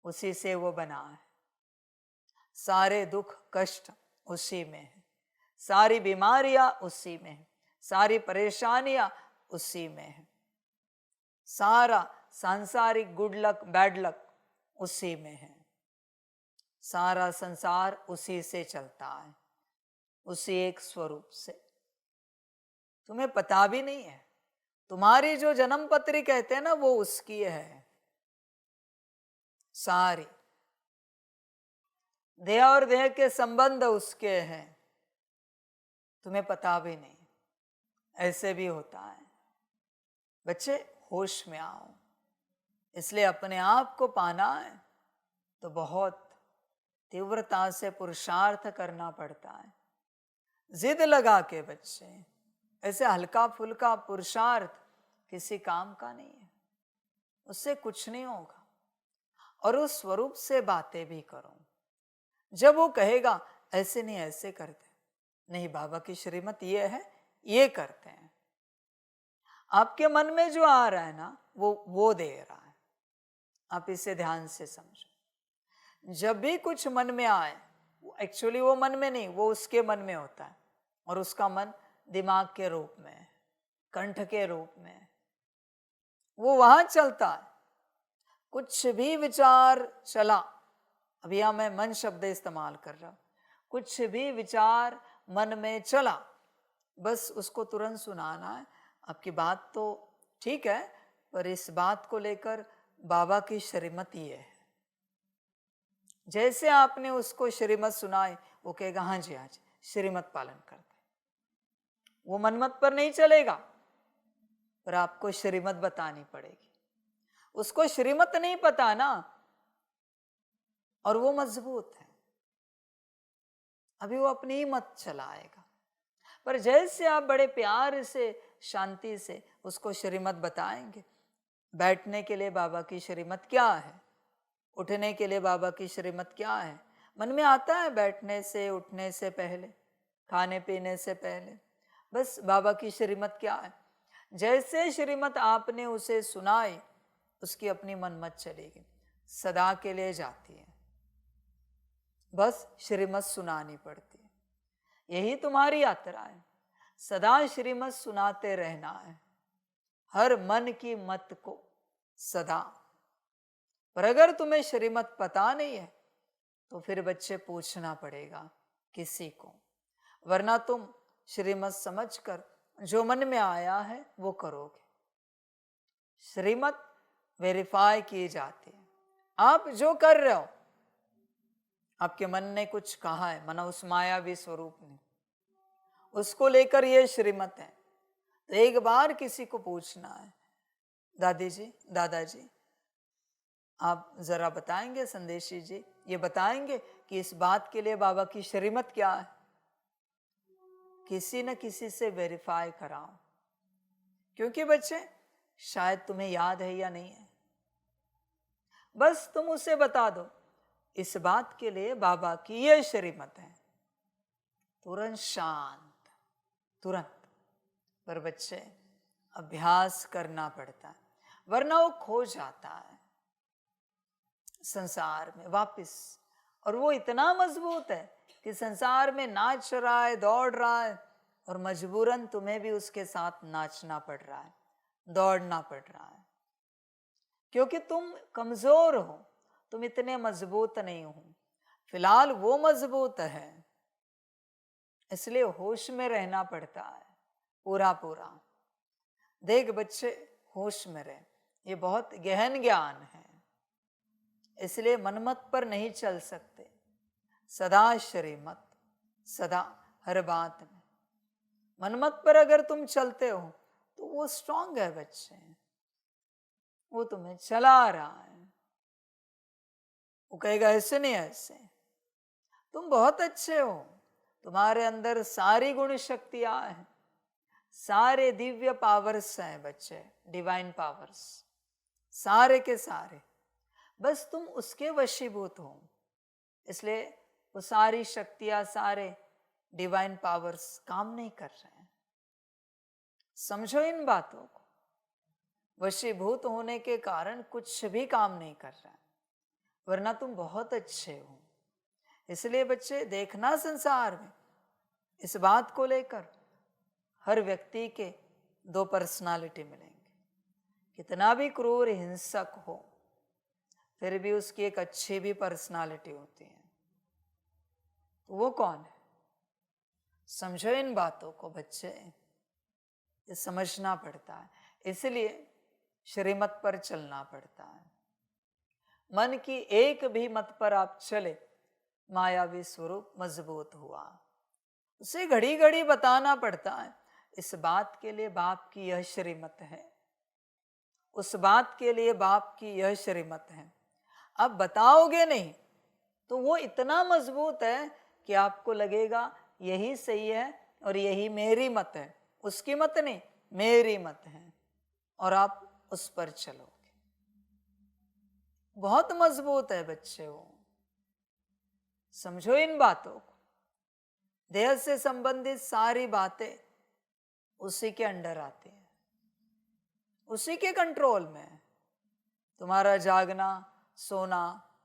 उसी से वो बना है। सारे दुख कष्ट उसी में है, सारी बीमारियां उसी में है, सारी परेशानियां उसी में है, सारा सांसारिक गुड लक बैड लक उसी में है। सारा संसार उसी से चलता है, उसी एक स्वरूप से। तुम्हें पता भी नहीं है, तुम्हारी जो जन्म पत्री कहते हैं ना, वो उसकी है सारी। देह और देह के संबंध उसके हैं, तुम्हें पता भी नहीं। ऐसे भी होता है बच्चे, होश में आओ। इसलिए अपने आप को पाना है तो बहुत तीव्रता से पुरुषार्थ करना पड़ता है, जिद लगा के। बच्चे, ऐसे हल्का फुल्का पुरुषार्थ किसी काम का नहीं है, उससे कुछ नहीं होगा। और उस स्वरूप से बातें भी करो। जब वो कहेगा ऐसे नहीं ऐसे करते, नहीं बाबा की श्रीमत ये है, ये करते हैं, आपके मन में जो आ रहा है ना, वो दे रहा है। आप इसे ध्यान से समझो। जब भी कुछ मन में आए, एक्चुअली वो मन में नहीं, वो उसके मन में होता है, और उसका मन दिमाग के रूप में है, कंठ के रूप में है, वो वहां चलता है। कुछ भी विचार चला, अभी यहां मैं मन शब्द इस्तेमाल कर रहा हूं, कुछ भी विचार मन में चला, बस उसको तुरंत सुनाना है। आपकी बात तो ठीक है, पर इस बात को लेकर बाबा की श्रीमत ये है। जैसे आपने उसको श्रीमत सुनाई, वो कहेगा हाँ जी हाँ जी, श्रीमत पालन करते। वो मनमत पर नहीं चलेगा, पर आपको श्रीमत बतानी पड़ेगी। उसको श्रीमत नहीं पता ना, और वो मजबूत है, अभी वो अपनी ही मत चलाएगा। पर जैसे आप बड़े प्यार से शांति से उसको श्रीमत बताएंगे, बैठने के लिए बाबा की श्रीमत क्या है, उठने के लिए बाबा की श्रीमत क्या है, मन में आता है बैठने से उठने से पहले, खाने पीने से पहले, बस बाबा की श्रीमत क्या है। जैसे श्रीमत आपने उसे सुनाई, उसकी अपनी मनमत चलेगी, सदा के लिए जाती है, बस श्रीमत सुनानी पड़ती है। यही तुम्हारी यात्रा है, सदा श्रीमत सुनाते रहना है, हर मन की मत को सदा। पर अगर तुम्हें श्रीमत पता नहीं है, तो फिर बच्चे पूछना पड़ेगा किसी को, वरना तुम श्रीमत समझकर जो मन में आया है वो करोगे। श्रीमत वेरीफाई की जाती है। आप जो कर रहे हो, आपके मन ने कुछ कहा है, मना उस मायावी स्वरूप ने, उसको लेकर ये श्रीमत है, तो एक बार किसी को पूछना है, दादी जी दादाजी आप जरा बताएंगे, संदेशी जी ये बताएंगे कि इस बात के लिए बाबा की श्रीमत क्या है। किसी न किसी से वेरीफाई कराओ, क्योंकि बच्चे शायद तुम्हें याद है या नहीं है, बस तुम उसे बता दो इस बात के लिए बाबा की ये श्रीमत है, तुरंत शांत, तुरंत। पर बच्चे अभ्यास करना पड़ता है, वरना वो खो जाता है संसार में वापस। और वो इतना मजबूत है कि संसार में नाच रहा है, दौड़ रहा है, और मजबूरन तुम्हें भी उसके साथ नाचना पड़ रहा है, दौड़ना पड़ रहा है, क्योंकि तुम कमजोर हो, तुम इतने मजबूत नहीं हो। फिलहाल वो मजबूत है, इसलिए होश में रहना पड़ता है पूरा पूरा। देख बच्चे, होश में रहे, ये बहुत गहन ज्ञान है, इसलिए मनमत पर नहीं चल सकते, सदा श्रीमत, सदा हर बात में मनमत पर अगर तुम चलते हो तो वो स्ट्रांग है बच्चे, वो तुम्हें चला रहा है। वो कहेगा ऐसे नहीं ऐसे, तुम बहुत अच्छे हो, तुम्हारे अंदर सारी गुण शक्तियां हैं, सारे दिव्य पावर्स हैं बच्चे, डिवाइन पावर्स सारे के सारे, बस तुम उसके वशीभूत हो। इसलिए वो सारी शक्तियां, सारे डिवाइन पावर्स काम नहीं कर रहे हैं। समझो इन बातों को। वशीभूत होने के कारण कुछ भी काम नहीं कर रहा है, वरना तुम बहुत अच्छे हो। इसलिए बच्चे देखना संसार में इस बात को लेकर हर व्यक्ति के दो पर्सनालिटी मिलेंगे। कितना भी क्रूर हिंसक हो, फिर भी उसकी एक अच्छी भी पर्सनालिटी होती है। तो वो कौन है? समझो इन बातों को बच्चे, ये समझना पड़ता है। इसलिए श्रीमत पर चलना पड़ता है। मन की एक भी मत पर आप चले, मायावी स्वरूप मजबूत हुआ। उसे घड़ी घड़ी बताना पड़ता है, इस बात के लिए बाप की यह श्रीमत है, उस बात के लिए बाप की यह श्रीमत है। आप बताओगे नहीं तो वो इतना मजबूत है कि आपको लगेगा यही सही है और यही मेरी मत है, उसकी मत नहीं, मेरी मत है, और आप उस पर चलोगे। बहुत मजबूत है बच्चे वो। समझो इन बातों को। देह से संबंधित सारी बातें उसी के अंडर आती हैं, उसी के कंट्रोल में है। तुम्हारा जागना, सोना,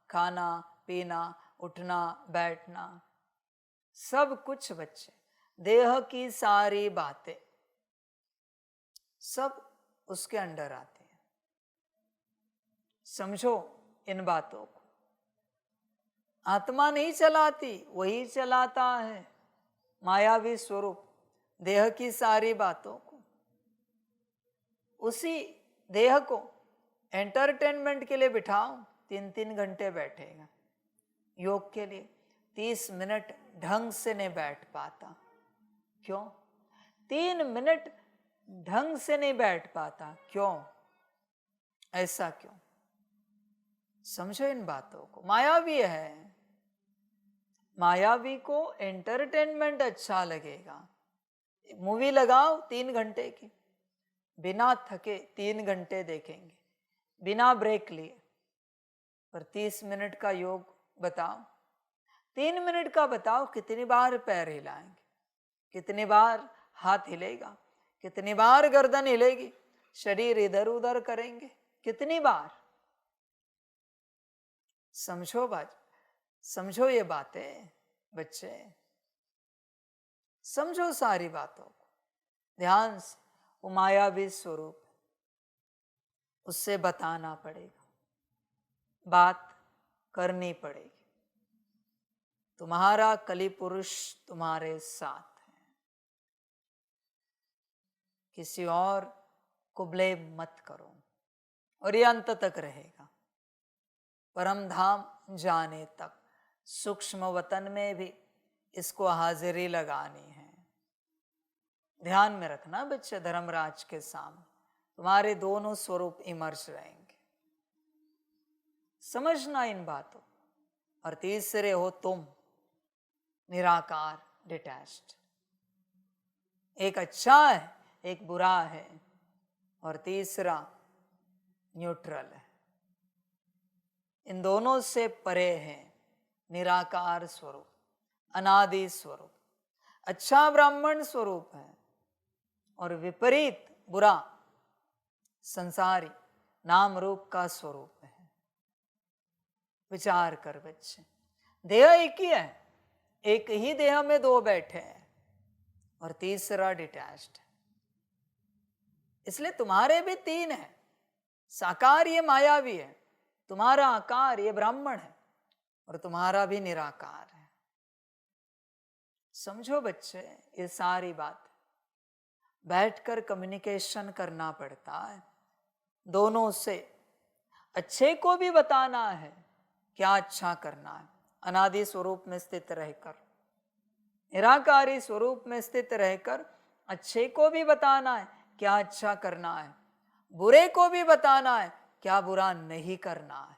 खाना, पीना, उठना, बैठना, सब कुछ बच्चे, देह की सारी बातें सब उसके अंडर आती हैं। समझो इन बातों को। आत्मा नहीं चलाती, वही चलाता है, मायावी स्वरूप देह की सारी बातों को। उसी देह को एंटरटेनमेंट के लिए बिठाओ, 3-3 घंटे बैठेगा। योग के लिए 30 मिनट ढंग से नहीं बैठ पाता। क्यों? 3 मिनट ढंग से नहीं बैठ पाता। क्यों? ऐसा क्यों? समझो इन बातों को। मायावी है, मायावी को एंटरटेनमेंट अच्छा लगेगा। मूवी लगाओ 3 घंटे की, बिना थके 3 घंटे देखेंगे, बिना ब्रेक लिए। पर 30 मिनट का योग बताओ, 3 मिनट का बताओ, कितनी बार पैर हिलाएंगे, कितनी बार हाथ हिलेगा, कितनी बार गर्दन हिलेगी, शरीर इधर उधर करेंगे, कितनी बार। समझो समझो ये बातें बच्चे, समझो सारी बातों को ध्यान से। वो मायावी स्वरूप, उससे बताना पड़ेगा, बात करनी पड़ेगी। तुम्हारा कली पुरुष तुम्हारे साथ है, किसी और को ब्लेम मत करो, और ये अंत तक रहेगा। परम धाम जाने तक सूक्ष्म वतन में भी इसको हाजिरी लगानी है। ध्यान में रखना बच्चे, धर्मराज के सामने तुम्हारे दोनों स्वरूप इमर्ज रहेंगे। समझना इन बातों। और तीसरे हो तुम, निराकार, डिटैच्ड। एक अच्छा है, एक बुरा है, और तीसरा न्यूट्रल है। इन दोनों से परे है निराकार स्वरूप, अनादि स्वरूप। अच्छा ब्राह्मण स्वरूप है, और विपरीत बुरा संसारी नाम रूप का स्वरूप है। विचार कर बच्चे, देह एक ही है, एक ही देह में दो बैठे हैं, और तीसरा डिटैच्ड है। इसलिए तुम्हारे भी 3 है। साकार ये मायावी है, तुम्हारा आकार ये ब्राह्मण है, और तुम्हारा भी निराकार है। समझो बच्चे ये सारी बात। बैठकर कम्युनिकेशन करना पड़ता है दोनों से। अच्छे को भी बताना है क्या अच्छा करना है, अनादि स्वरूप में स्थित रहकर, निराकारी स्वरूप में स्थित रहकर अच्छे को भी बताना है क्या अच्छा करना है, बुरे को भी बताना है क्या बुरा नहीं करना है।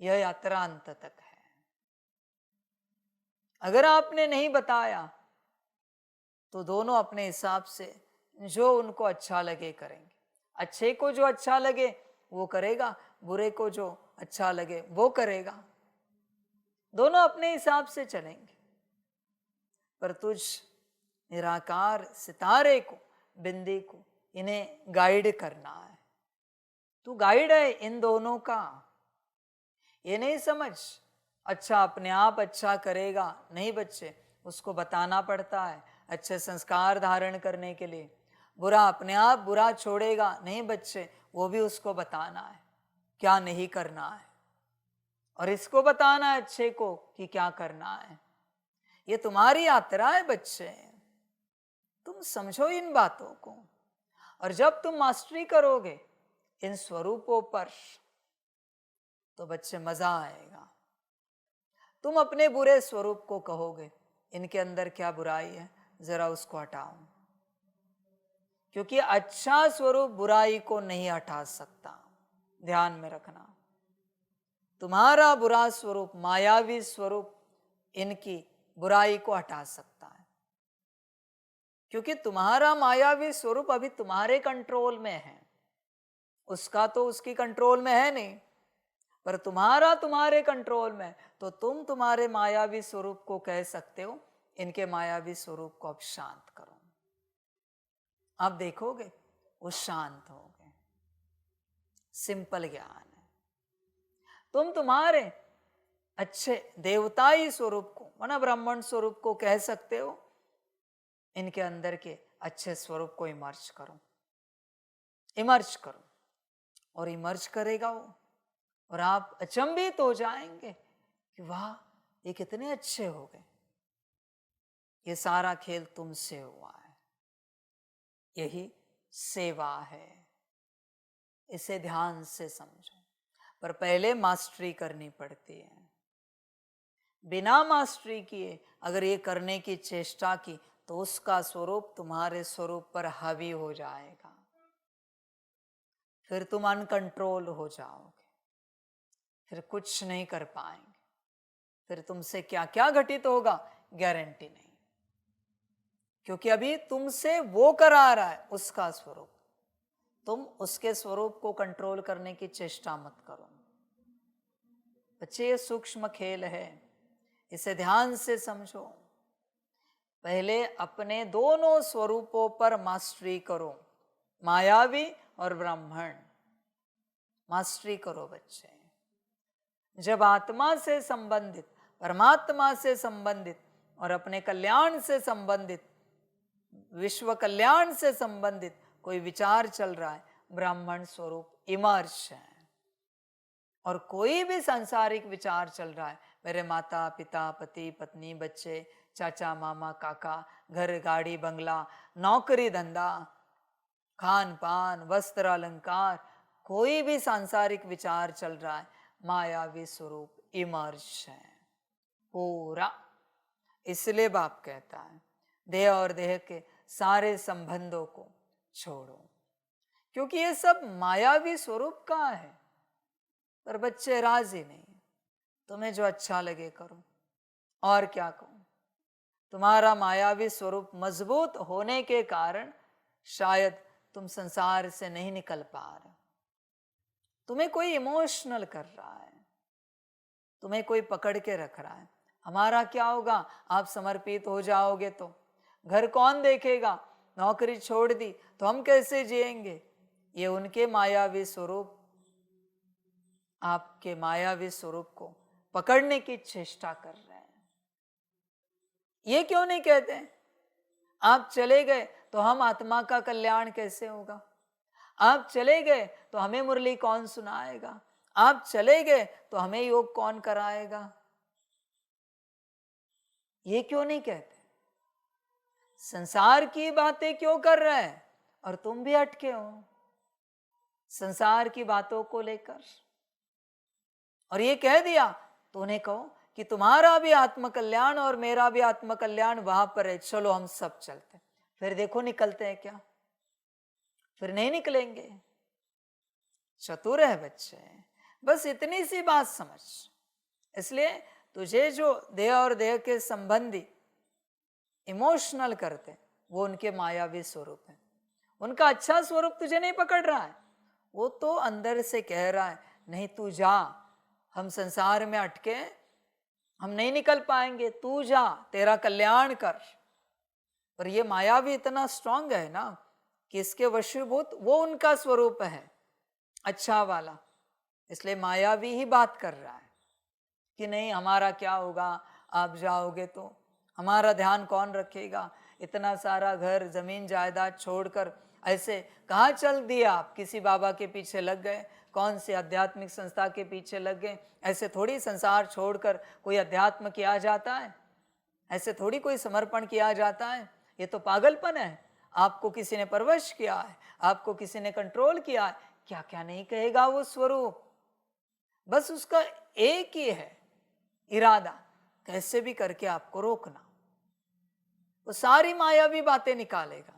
यह यात्रा अंत तक है। अगर आपने नहीं बताया तो दोनों अपने हिसाब से जो उनको अच्छा लगे करेंगे। अच्छे को जो अच्छा लगे वो करेगा, बुरे को जो अच्छा लगे वो करेगा। दोनों अपने हिसाब से चलेंगे। पर तुझ निराकार सितारे को, बिंदी को, इन्हें गाइड करना है। तू गाइड है इन दोनों का। ये नहीं समझ अच्छा अपने आप अच्छा करेगा, नहीं बच्चे, उसको बताना पड़ता है अच्छे संस्कार धारण करने के लिए। बुरा अपने आप बुरा छोड़ेगा, नहीं बच्चे, वो भी उसको बताना है क्या नहीं करना है, और इसको बताना है अच्छे को कि क्या करना है। ये तुम्हारी यात्रा है बच्चे, तुम समझो इन बातों को। और जब तुम मास्टरी करोगे इन स्वरूपों पर तो बच्चे मजा आएगा। तुम अपने बुरे स्वरूप को कहोगे इनके अंदर क्या बुराई है, जरा उसको हटाओ। क्योंकि अच्छा स्वरूप बुराई को नहीं हटा सकता, ध्यान में रखना। तुम्हारा बुरा स्वरूप, मायावी स्वरूप इनकी बुराई को हटा सकता है। क्योंकि तुम्हारा मायावी स्वरूप अभी तुम्हारे कंट्रोल में है, उसका तो उसकी कंट्रोल में है नहीं, पर तुम्हारा तुम्हारे कंट्रोल में। तो तुम तुम्हारे मायावी स्वरूप को कह सकते हो इनके मायावी स्वरूप को अब शांत करो। आप देखोगे वो शांत हो गए। सिंपल ज्ञान है। तुम तुम्हारे अच्छे देवताई स्वरूप को, माना ब्राह्मण स्वरूप को कह सकते हो इनके अंदर के अच्छे स्वरूप को इमर्ज करो, इमर्ज करो। और इमर्ज करेगा वो, और आप अचंभित हो जाएंगे कि वाह ये कितने अच्छे हो गए। ये सारा खेल तुमसे हुआ है, यही सेवा है। इसे ध्यान से समझो। पर पहले मास्टरी करनी पड़ती है। बिना मास्टरी किए अगर ये करने की चेष्टा की तो उसका स्वरूप तुम्हारे स्वरूप पर हावी हो जाएगा। फिर तुम अनकंट्रोल हो जाओगे, फिर कुछ नहीं कर पाएंगे। फिर तुमसे क्या क्या घटित होगा गारंटी नहीं, क्योंकि अभी तुमसे वो करा रहा है उसका स्वरूप। तुम उसके स्वरूप को कंट्रोल करने की चेष्टा मत करो। बच्चे ये सूक्ष्म खेल है, इसे ध्यान से समझो। पहले अपने दोनों स्वरूपों पर मास्टरी करो, मायावी और ब्राह्मण। मास्टरी करो बच्चे। जब आत्मा से संबंधित, परमात्मा से संबंधित और अपने कल्याण से संबंधित, विश्व कल्याण से संबंधित कोई विचार चल रहा है, ब्राह्मण स्वरूप इमर्श है। और कोई भी सांसारिक विचार चल रहा है, मेरे माता पिता, पति पत्नी, बच्चे, चाचा मामा काका, घर गाड़ी बंगला, नौकरी धंधा, खान पान, वस्त्र अलंकार, कोई भी सांसारिक विचार चल रहा है, मायावी स्वरूप इमर्श है पूरा। इसलिए बाप कहता है देह और देह के सारे संबंधों को छोड़ो, क्योंकि ये सब मायावी स्वरूप का है। पर बच्चे राजी नहीं। तुम्हें जो अच्छा लगे करो, और क्या कहूं। तुम्हारा मायावी स्वरूप मजबूत होने के कारण शायद तुम संसार से नहीं निकल पा रहे। तुम्हें कोई इमोशनल कर रहा है, तुम्हें कोई पकड़ के रख रहा है। हमारा क्या होगा, आप समर्पित हो जाओगे तो घर कौन देखेगा, नौकरी छोड़ दी तो हम कैसे जिएंगे। ये उनके मायावी स्वरूप आपके मायावी स्वरूप को पकड़ने की चेष्टा कर रहे हैं। ये क्यों नहीं कहते आप चले गए तो हम आत्मा का कल्याण कैसे होगा, आप चले गए तो हमें मुरली कौन सुनाएगा, आप चले गए तो हमें योग कौन कराएगा। ये क्यों नहीं कहते। संसार की बातें क्यों कर रहे हैं, और तुम भी अटके हो संसार की बातों को लेकर। और ये कह दिया तो उन्हें कहो कि तुम्हारा भी आत्मकल्याण और मेरा भी आत्मकल्याण वहां पर है, चलो हम सब चलते हैं। फिर देखो निकलते हैं क्या, फिर नहीं निकलेंगे। चतुर है बच्चे, बस इतनी सी बात समझ। इसलिए तुझे जो देह और देह के संबंधी इमोशनल करते हैं, वो उनके मायावी स्वरूप है। उनका अच्छा स्वरूप तुझे नहीं पकड़ रहा है, वो तो अंदर से कह रहा है नहीं तू जा, हम संसार में अटके हम नहीं निकल पाएंगे, तू जा, तेरा कल्याण कर। और ये माया भी इतना स्ट्रांग है ना कि इसके वशीभूत वो उनका स्वरूप है अच्छा वाला। इसलिए मायावी ही बात कर रहा है कि नहीं हमारा क्या होगा, आप जाओगे तो हमारा ध्यान कौन रखेगा, इतना सारा घर जमीन जायदाद छोड़कर ऐसे कहाँ चल दिया आप, किसी बाबा के पीछे लग गए, कौन सी आध्यात्मिक संस्था के पीछे लग गए। ऐसे थोड़ी संसार छोड़कर कोई अध्यात्म किया जाता है, ऐसे थोड़ी कोई समर्पण किया जाता है। ये तो पागलपन है। आपको किसी ने परवश किया है, आपको किसी ने कंट्रोल किया है, क्या क्या नहीं कहेगा वो स्वरूप। बस उसका एक ही है इरादा, कैसे भी करके आपको रोकना। वो सारी मायावी बातें निकालेगा।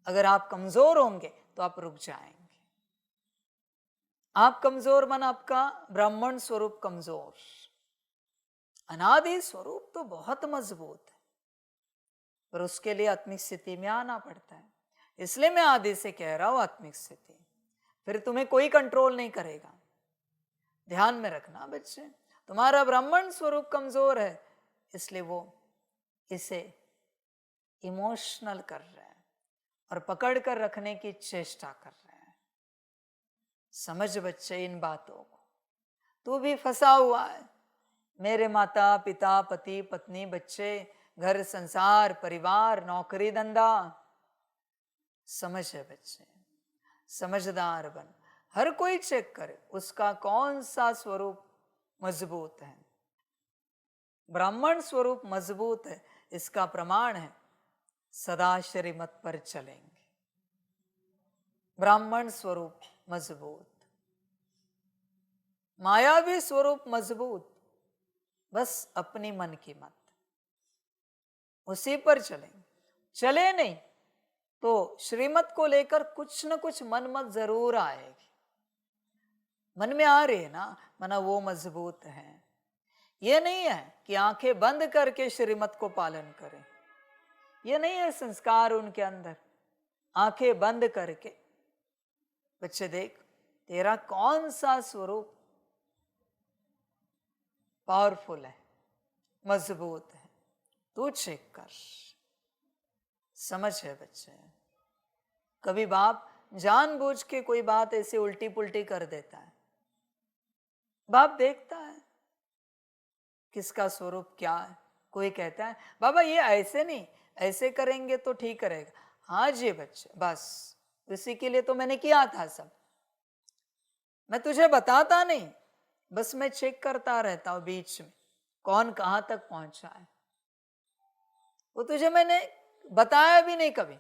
अगर आप कमजोर होंगे तो आप रुक जाएंगे। आप कमजोर मन आपका ब्राह्मण स्वरूप कमजोर, अनादि स्वरूप तो बहुत मजबूत है, पर उसके लिए आत्मिक स्थिति में आना पड़ता है। इसलिए मैं आदि से कह रहा हूं आत्मिक स्थिति, फिर तुम्हें कोई कंट्रोल नहीं करेगा। ध्यान में रखना बच्चे, तुम्हारा ब्राह्मण स्वरूप कमजोर है, इसलिए वो इसे इमोशनल कर रहे हैं और पकड़ कर रखने की चेष्टा कर रहे हैं। समझ बच्चे इन बातों को। तू भी फंसा हुआ है। मेरे माता पिता पति पत्नी बच्चे घर संसार परिवार नौकरी धंधा, समझ है बच्चे, समझदार बन। हर कोई चेक करे उसका कौन सा स्वरूप मजबूत है। ब्राह्मण स्वरूप मजबूत है, इसका प्रमाण है सदा श्रीमत पर चलेंगे। ब्राह्मण स्वरूप मजबूत, मायावी स्वरूप मजबूत, बस अपनी मन की मत, उसी पर चलेंगे। चले नहीं तो श्रीमत को लेकर कुछ न कुछ मन मत जरूर आएगी। मन में आ रही है ना, मना वो मजबूत है। ये नहीं है कि आंखें बंद करके श्रीमत को पालन करें, ये नहीं है संस्कार उनके अंदर। आंखें बंद करके बच्चे देख तेरा कौन सा स्वरूप पावरफुल है, मजबूत है, तू चेक कर। समझ है बच्चे। कभी बाप जानबूझ के कोई बात ऐसे उल्टी पुल्टी कर देता है, बाप देखता है किसका स्वरूप क्या है। कोई कहता है बाबा ये ऐसे नहीं, ऐसे करेंगे तो ठीक रहेगा। हाँ जी बच्चे, बस उसी के लिए तो मैंने किया था सब। मैं तुझे बताता नहीं, बस मैं चेक करता रहता हूं बीच में कौन कहां तक पहुंचा है। वो तुझे मैंने बताया भी नहीं कभी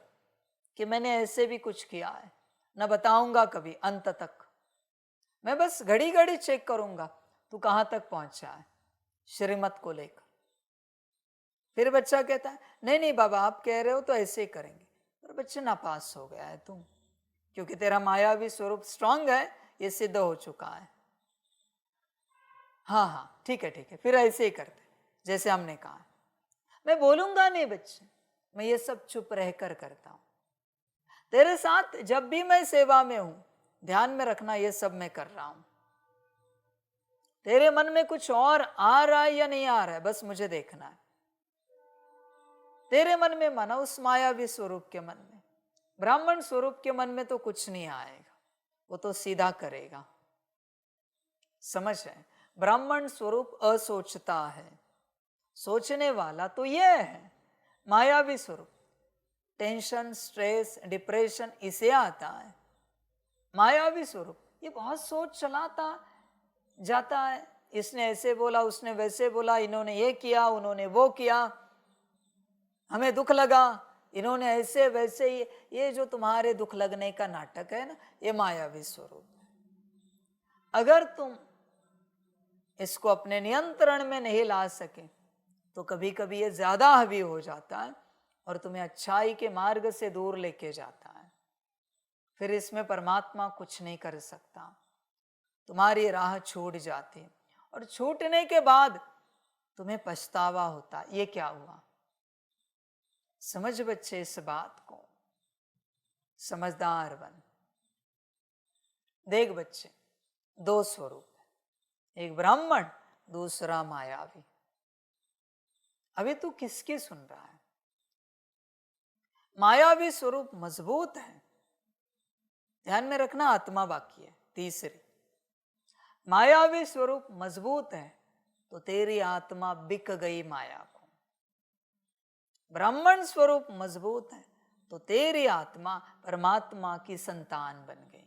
कि मैंने ऐसे भी कुछ किया है, न बताऊंगा कभी अंत तक। मैं बस घड़ी घड़ी चेक करूंगा तू कहां तक पहुंचा है श्रीमत को लेकर। फिर बच्चा कहता है नहीं नहीं बाबा आप कह रहे हो तो ऐसे ही करेंगे, पर बच्चे नापास हो गया है तुम, क्योंकि तेरा मायावी स्वरूप स्ट्रांग है, ये सिद्ध हो चुका है। हाँ हाँ ठीक है, फिर ऐसे ही करते जैसे हमने कहा। मैं बोलूंगा नहीं बच्चे, मैं ये सब चुप रहकर करता हूं। तेरे साथ जब भी मैं सेवा में हूं, ध्यान में रखना ये सब मैं कर रहा हूं। तेरे मन में कुछ और आ रहा है या नहीं आ रहा है, बस मुझे देखना है। तेरे मन में माना उस मायावी स्वरूप के मन में, ब्राह्मण स्वरूप के मन में तो कुछ नहीं आएगा, वो तो सीधा करेगा। समझ है। ब्राह्मण स्वरूप असोचता है, सोचने वाला तो ये है। मायावी स्वरूप टेंशन स्ट्रेस डिप्रेशन इसे आता है। मायावी स्वरूप ये बहुत सोच चलाता जाता है, इसने ऐसे बोला उसने वैसे बोला, इन्होंने ये किया उन्होंने वो किया, हमें दुख लगा, इन्होंने ऐसे वैसे। ये जो तुम्हारे दुख लगने का नाटक है ना, ये मायावी स्वरूप है। अगर तुम इसको अपने नियंत्रण में नहीं ला सके तो कभी कभी ये ज्यादा हावी हो जाता है और तुम्हें अच्छाई के मार्ग से दूर लेके जाता है। फिर इसमें परमात्मा कुछ नहीं कर सकता, तुम्हारी राह छूट जाती है और छूटने के बाद तुम्हें पछतावा होता, ये क्या हुआ। समझ बच्चे इस बात को, समझदार बन। देख बच्चे, दो स्वरूप है, एक ब्राह्मण, दूसरा मायावी। अभी तू किसकी सुन रहा है? मायावी स्वरूप मजबूत है, ध्यान में रखना, आत्मा बाकी है। तीसरी, मायावी स्वरूप मजबूत है तो तेरी आत्मा बिक गई माया को। ब्राह्मण स्वरूप मजबूत है तो तेरी आत्मा परमात्मा की संतान बन गई।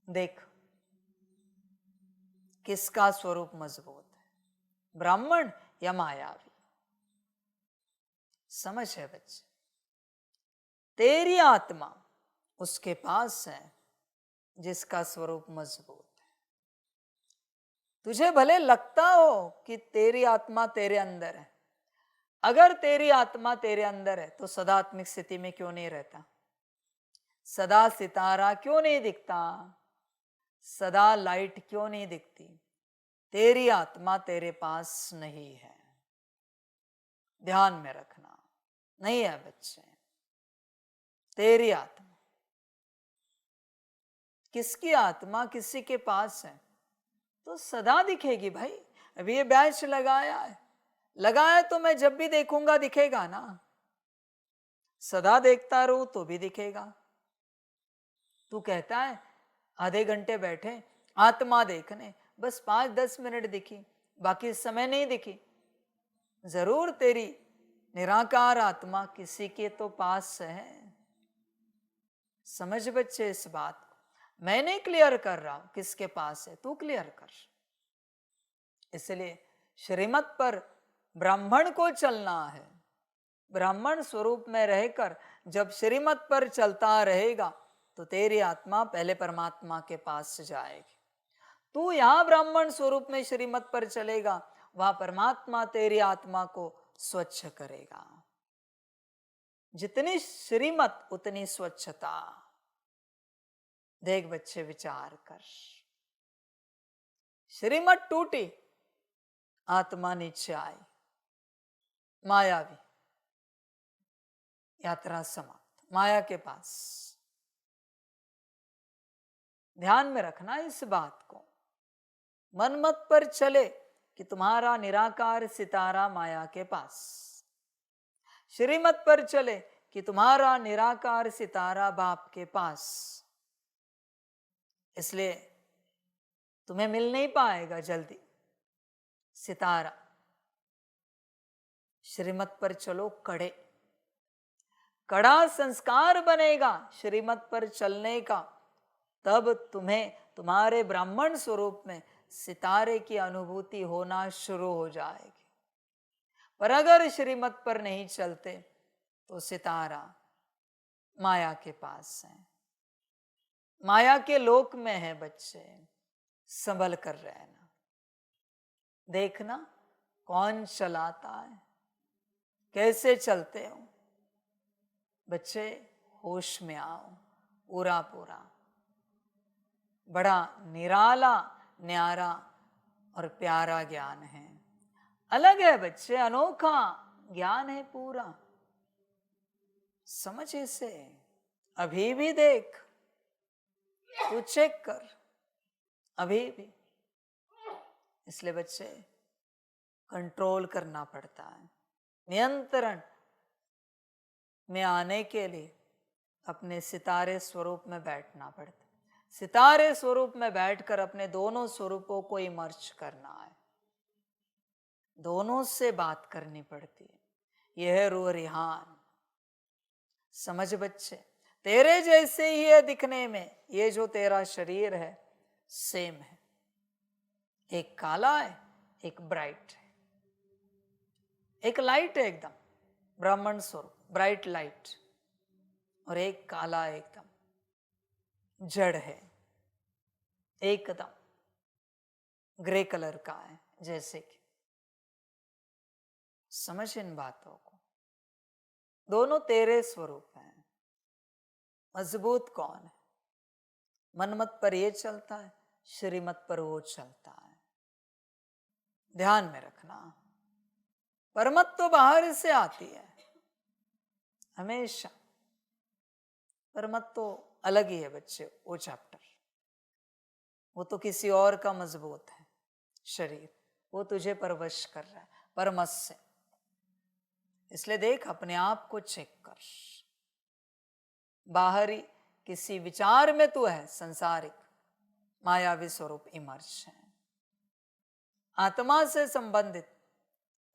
देख किसका स्वरूप मजबूत है, ब्राह्मण या मायावी? समझ है बच्चे, तेरी आत्मा उसके पास है जिसका स्वरूप मजबूत है। तुझे भले लगता हो कि तेरी आत्मा तेरे अंदर है, अगर तेरी आत्मा तेरे अंदर है तो सदा आत्मिक स्थिति में क्यों नहीं रहता? सदा सितारा क्यों नहीं दिखता? सदा लाइट क्यों नहीं दिखती? तेरी आत्मा तेरे पास नहीं है, ध्यान में रखना। नहीं है बच्चे, तेरी आत्मा। किसकी आत्मा किसी के पास है तो सदा दिखेगी भाई। अभी ये बैच लगाया तो मैं जब भी देखूंगा दिखेगा ना, सदा देखता रहूं तो भी दिखेगा। तू कहता है आधे घंटे बैठे आत्मा देखने, बस 5-10 मिनट दिखी, बाकी समय नहीं दिखी। जरूर तेरी निराकार आत्मा किसी के तो पास है। समझ बच्चे इस बात को, मैं नहीं क्लियर कर रहा हूं किसके पास है, तू क्लियर कर। इसलिए श्रीमत पर ब्राह्मण को चलना है। ब्राह्मण स्वरूप में रहकर जब श्रीमत पर चलता रहेगा तो तेरी आत्मा पहले परमात्मा के पास जाएगी। तू यहां ब्राह्मण स्वरूप में श्रीमत पर चलेगा, वहां परमात्मा तेरी आत्मा को स्वच्छ करेगा। जितनी श्रीमत उतनी स्वच्छता। देख बच्चे, विचार कर, श्रीमत टूटी, आत्मा नीचे आई, मायावी, यात्रा समाप्त, माया के पास। ध्यान में रखना इस बात को। मनमत पर चले कि तुम्हारा निराकार सितारा माया के पास, श्रीमत पर चले कि तुम्हारा निराकार सितारा बाप के पास। इसलिए तुम्हें मिल नहीं पाएगा जल्दी सितारा। श्रीमत पर चलो, कड़ा संस्कार बनेगा श्रीमत पर चलने का, तब तुम्हें तुम्हारे ब्राह्मण स्वरूप में सितारे की अनुभूति होना शुरू हो जाएगी। पर अगर श्रीमत पर नहीं चलते तो सितारा माया के पास है, माया के लोक में है बच्चे। संभल कर रहना, देखना कौन चलाता है, कैसे चलते हो बच्चे। होश में आओ पूरा पूरा। बड़ा निराला, न्यारा और प्यारा ज्ञान है, अलग है बच्चे, अनोखा ज्ञान है पूरा। समझ इसे, अभी भी देख, तू चेक कर, अभी भी। इसलिए बच्चे कंट्रोल करना पड़ता है। नियंत्रण में आने के लिए अपने सितारे स्वरूप में बैठना पड़ता है। सितारे स्वरूप में बैठकर अपने दोनों स्वरूपों को इमर्ज करना है, दोनों से बात करनी पड़ती है। यह है रूह रिहान। समझ बच्चे, तेरे जैसे ही है दिखने में, ये जो तेरा शरीर है सेम है। एक काला है, एक ब्राइट है, एक लाइट है एकदम ब्राह्मण स्वरूप, ब्राइट लाइट, और एक काला एकदम जड़ है एकदम। ग्रे कलर का है, जैसे कि समझ इन बातों को। दोनों तेरे स्वरूप हैं। मजबूत कौन है? मनमत पर ये चलता है, श्रीमत पर वो चलता है। ध्यान में रखना, परमत तो बाहर से आती है हमेशा। परमत तो अलग ही है बच्चे, वो चैप्टर। वो तो किसी और का मजबूत है शरीर, वो तुझे परवश कर रहा है परमत से। इसलिए देख, अपने आप को चेक कर। बाहरी किसी विचार में तू है, संसारिक मायावी स्वरूप इमर्श है। आत्मा से संबंधित,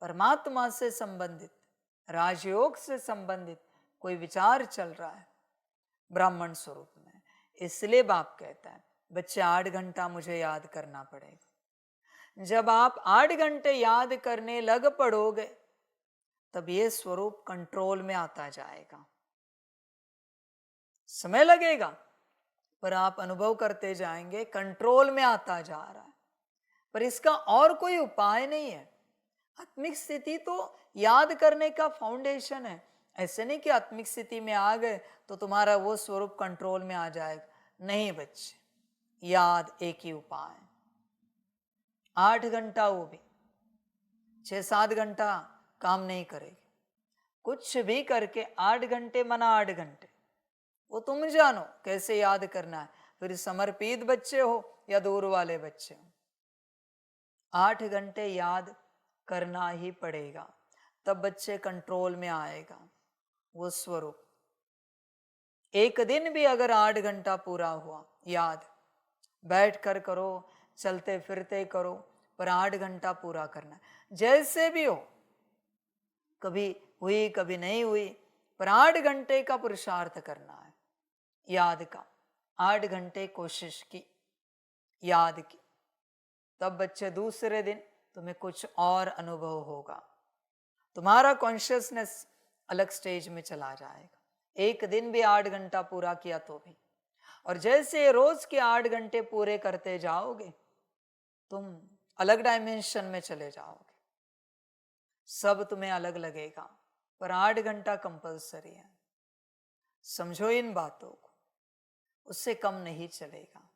परमात्मा से संबंधित, राजयोग से संबंधित कोई विचार चल रहा है ब्राह्मण स्वरूप में। इसलिए बाप कहता है, बच्चे 8 घंटा मुझे याद करना पड़ेगा। जब आप 8 घंटे याद करने लग पड़ोगे, तब ये स्वरूप कंट्रोल में आता जाएगा। समय लगेगा, पर आप अनुभव करते जाएंगे कंट्रोल में आता जा रहा है। पर इसका और कोई उपाय नहीं है। आत्मिक स्थिति तो याद करने का फाउंडेशन है। ऐसे नहीं कि आत्मिक स्थिति में आ गए तो तुम्हारा वो स्वरूप कंट्रोल में आ जाएगा। नहीं बच्चे, याद एक ही उपाय है। 8 घंटा, वो भी 6-7 घंटा काम नहीं करेगी। कुछ भी करके 8 घंटे मना 8 घंटे, वो तुम जानो कैसे याद करना है। फिर समर्पित बच्चे हो या दूर वाले बच्चे हो, 8 घंटे याद करना ही पड़ेगा, तब बच्चे कंट्रोल में आएगा वो स्वरूप। एक दिन भी अगर 8 घंटा पूरा हुआ याद, बैठ कर करो, चलते फिरते करो, पर 8 घंटा पूरा करना है। जैसे भी हो, कभी हुई कभी नहीं हुई, पर 8 घंटे का पुरुषार्थ करना है याद का। 8 घंटे कोशिश की, याद की, तब बच्चे दूसरे दिन तुम्हें कुछ और अनुभव होगा। तुम्हारा कॉन्शियसनेस अलग स्टेज में चला जाएगा। एक दिन भी 8 घंटा पूरा किया तो भी, और जैसे रोज के 8 घंटे पूरे करते जाओगे, तुम अलग डायमेंशन में चले जाओगे। सब तुम्हें अलग लगेगा, पर 8 घंटा कंपलसरी है। समझो इन बातों को, उससे कम नहीं चलेगा।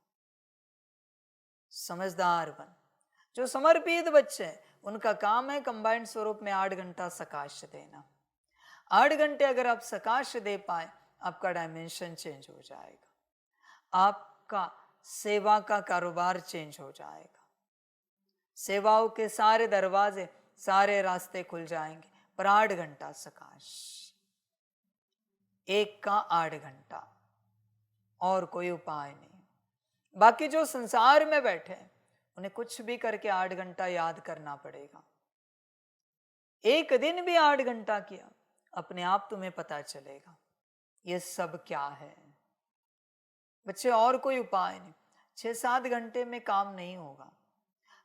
समझदार बन। जो समर्पित बच्चे हैं, उनका काम है कंबाइंड स्वरूप में 8 घंटा सकाश देना। 8 घंटे अगर आप सकाश दे पाए, आपका डायमेंशन चेंज हो जाएगा। आपका सेवा का कारोबार चेंज हो जाएगा। सेवाओं के सारे दरवाजे, सारे रास्ते खुल जाएंगे। पर 8 घंटा सकाश, एक का 8 घंटा, और कोई उपाय नहीं। बाकी जो संसार में बैठे हैं, उन्हें कुछ भी करके 8 घंटा याद करना पड़ेगा। एक दिन भी 8 घंटा किया, अपने आप तुम्हें पता चलेगा ये सब क्या है। बच्चे, और कोई उपाय नहीं। 6-7 घंटे में काम नहीं होगा।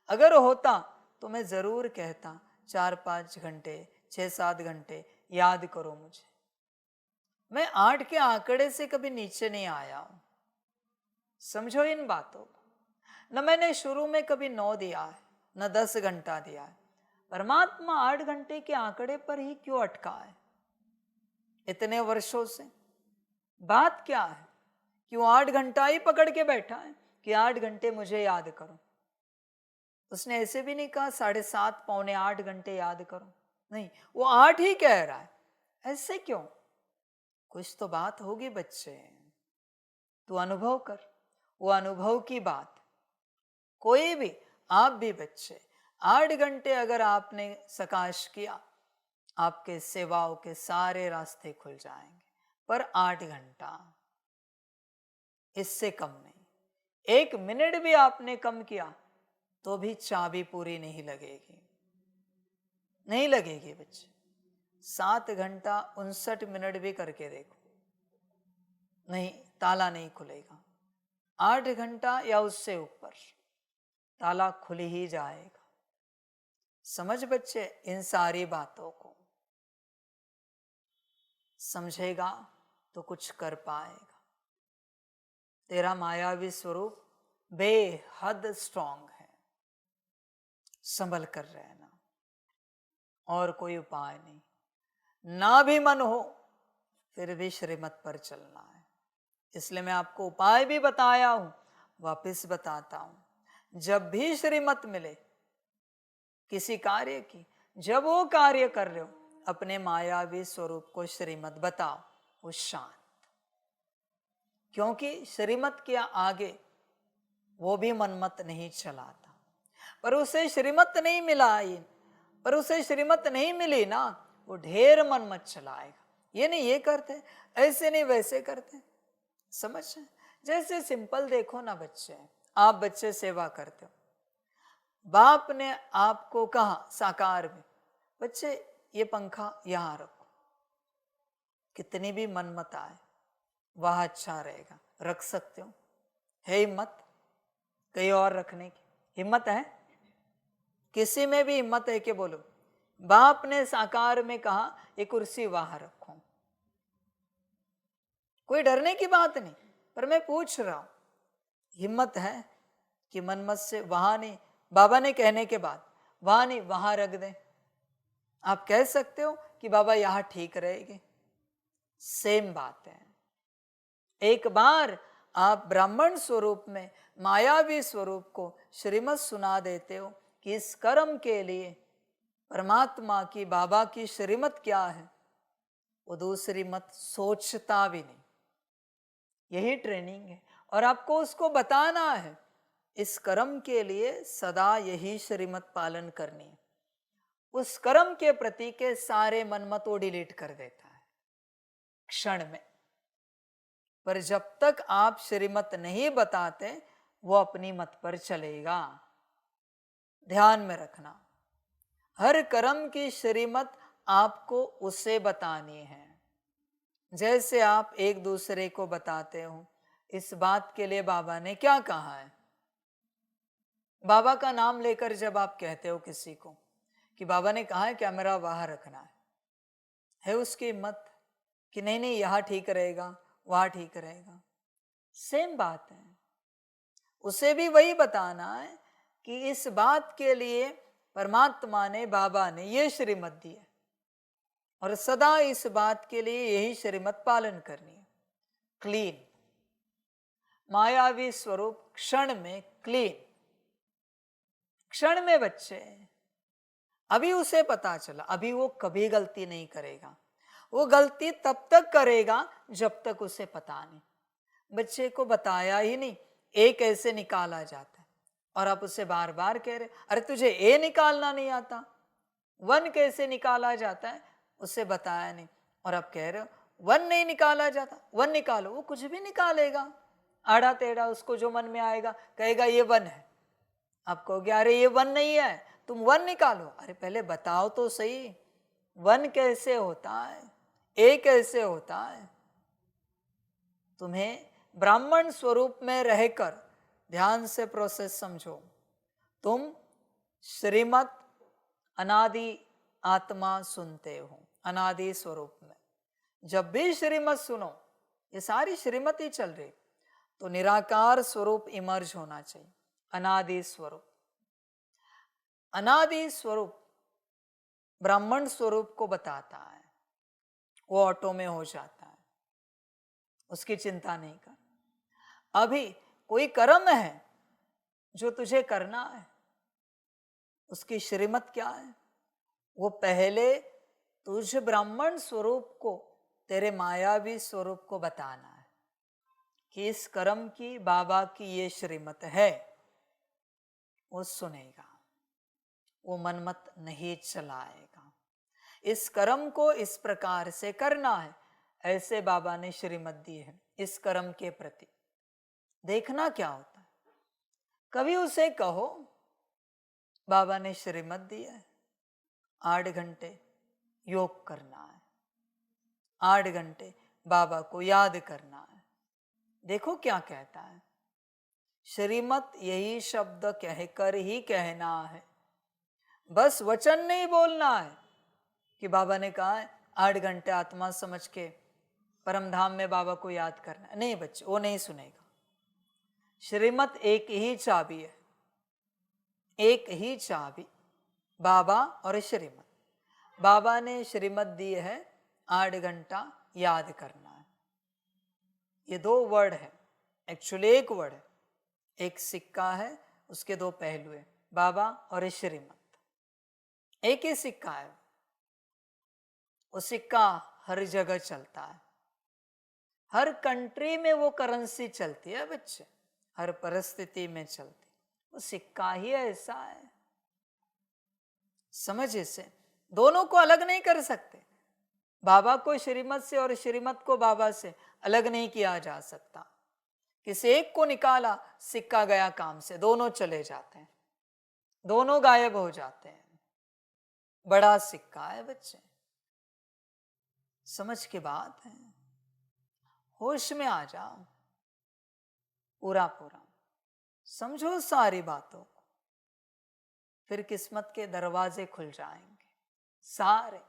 अगर होता तो मैं जरूर कहता 4-5 घंटे, 6-7 घंटे याद करो मुझे। मैं 8 के आंकड़े से कभी नीचे नहीं आया हूं। समझो इन बातों को। न मैंने शुरू में कभी 9 दिया है, न 10 घंटा दिया है। परमात्मा 8 घंटे के आंकड़े पर ही क्यों अटका है इतने वर्षों से? बात क्या है? क्यों 8 घंटा ही पकड़ के बैठा है कि 8 घंटे मुझे याद करो? उसने ऐसे भी नहीं कहा 7:30 पौने 8 घंटे याद करो। नहीं, वो 8 ही कह रहा है। ऐसे क्यों? कुछ तो बात होगी बच्चे, तू अनुभव कर। वो अनुभव की बात। कोई भी, आप भी बच्चे, 8 घंटे अगर आपने सकाश किया, आपके सेवाओं के सारे रास्ते खुल जाएंगे। पर 8 घंटा, इससे कम नहीं। 1 मिनट भी आपने कम किया तो भी चाबी पूरी नहीं लगेगी। नहीं लगेगी बच्चे। 7 घंटा 59 मिनट भी करके देखो, नहीं, ताला नहीं खुलेगा। 8 घंटा या उससे ऊपर ताला खुल ही जाएगा। समझ बच्चे इन सारी बातों को। समझेगा तो कुछ कर पाएगा। तेरा मायावी स्वरूप बेहद स्ट्रांग है। संभल कर रहना, और कोई उपाय नहीं। ना भी मन हो फिर भी श्रीमत पर चलना है। इसलिए मैं आपको उपाय भी बताया हूं, वापस बताता हूं। जब भी श्रीमत मिले किसी कार्य की, जब वो कार्य कर रहे हो, अपने मायावी स्वरूप को श्रीमत बताओ, वो शांत। क्योंकि श्रीमत के आगे वो भी मनमत नहीं चलाता। पर उसे श्रीमत नहीं मिला, पर उसे श्रीमत नहीं मिली ना, वो ढेर मनमत चलाएगा। ये नहीं ये करते, ऐसे नहीं वैसे करते, समझ रहे? जैसे सिंपल देखो ना बच्चे, आप बच्चे सेवा करते हो, बाप ने आपको कहा साकार में, बच्चे ये पंखा यहां रखो, कितनी भी मनमत आए वह अच्छा रहेगा, रख सकते हो? है हिम्मत कहीं और रखने की? हिम्मत है? किसी में भी हिम्मत है कि बोलो बाप ने साकार में कहा ये कुर्सी वहां रखो? कोई डरने की बात नहीं, पर मैं पूछ रहा हूं, हिम्मत है कि मनमत से वहां नहीं, बाबा ने कहने के बाद वहां नहीं वहां रख दें? आप कह सकते हो कि बाबा यहां ठीक रहेगी? सेम बात है। एक बार आप ब्राह्मण स्वरूप में मायावी स्वरूप को श्रीमत सुना देते हो कि इस कर्म के लिए परमात्मा की, बाबा की श्रीमत क्या है, वो दूसरी मत सोचता भी नहीं। यही ट्रेनिंग है, और आपको उसको बताना है इस कर्म के लिए सदा यही श्रीमत पालन करनी है। उस कर्म के प्रति के सारे मनमत वो डिलीट कर देता है क्षण में। पर जब तक आप श्रीमत नहीं बताते, वो अपनी मत पर चलेगा। ध्यान में रखना, हर कर्म की श्रीमत आपको उसे बतानी है जैसे आप एक दूसरे को बताते हो। इस बात के लिए बाबा ने क्या कहा है? बाबा का नाम लेकर जब आप कहते हो किसी को कि बाबा ने कहा है कैमरा वहां रखना है उसकी हिम्मत कि नहीं नहीं यहां ठीक रहेगा, वहां ठीक रहेगा? सेम बात है, उसे भी वही बताना है कि इस बात के लिए परमात्मा ने, बाबा ने ये श्रीमत दी है, और सदा इस बात के लिए यही श्रीमत पालन करनी है। क्लीन मायावी स्वरूप क्षण में क्लीन, क्षण में बच्चे। अभी उसे पता चला, अभी वो कभी गलती नहीं करेगा। वो गलती तब तक करेगा जब तक उसे पता नहीं। बच्चे को बताया ही नहीं, ए कैसे निकाला जाता है, और आप उसे बार बार कह रहे अरे तुझे ए निकालना नहीं आता, वन कैसे निकाला जाता है उसे बताया नहीं, और आप कह रहे हो वन नहीं निकाला जाता, वन निकालो। वो कुछ भी निकालेगा, आड़ा टेढ़ा उसको जो मन में आएगा कहेगा ये वन है। आप कहोगे अरे ये वन नहीं है, तुम वन निकालो। अरे पहले बताओ तो सही, वन कैसे होता है, ए कैसे होता है? तुम्हें ब्राह्मण स्वरूप में रहकर ध्यान से प्रोसेस समझो। तुम श्रीमत अनादि आत्मा सुनते हो, अनादि स्वरूप में। जब भी श्रीमत सुनो, ये सारी श्रीमत ही चल रही, तो निराकार स्वरूप इमर्ज होना चाहिए, अनादि स्वरूप। अनादि स्वरूप ब्राह्मण स्वरूप को बताता है, वो ऑटो में हो जाता है, उसकी चिंता नहीं कर। अभी कोई कर्म है जो तुझे करना है, उसकी श्रीमत क्या है? वो पहले तुझ ब्राह्मण स्वरूप को, तेरे मायावी स्वरूप को बताना है कि इस कर्म की, बाबा की ये श्रीमत है। वो सुनेगा, वो मनमत नहीं चलाएगा। इस कर्म को इस प्रकार से करना है, ऐसे बाबा ने श्रीमत दी है इस कर्म के प्रति। देखना क्या होता है। कभी उसे कहो बाबा ने श्रीमत दी है 8 घंटे योग करना है, 8 घंटे बाबा को याद करना है। देखो क्या कहता है, श्रीमत यही शब्द कहकर ही कहना है, बस वचन नहीं बोलना है कि बाबा ने कहा है 8 घंटे आत्मा समझ के परम धाम में बाबा को याद करना है। नहीं बच्चे, वो नहीं सुनेगा। श्रीमत एक ही चाबी है, एक ही चाबी, बाबा और श्रीमत। बाबा ने श्रीमत दी है 8 घंटा याद करना है। ये 2 वर्ड है, एक्चुअली एक वर्ड है, एक सिक्का है, उसके 2 पहलू है, बाबा और श्रीमत। एक ही सिक्का है, वो सिक्का हर जगह चलता है, हर कंट्री में वो करेंसी चलती है बच्चे, हर परिस्थिति में चलती, वो सिक्का ही ऐसा है। समझ इसे, दोनों को अलग नहीं कर सकते। बाबा को श्रीमत से और श्रीमत को बाबा से अलग नहीं किया जा सकता। किसी एक को निकाला, सिक्का गया काम से, दोनों चले जाते हैं, दोनों गायब हो जाते हैं। बड़ा सिक्का है बच्चे, समझ की बात है। होश में आ जाओ, पूरा पूरा समझो सारी बातों को, फिर किस्मत के दरवाजे खुल जाएंगे, सारे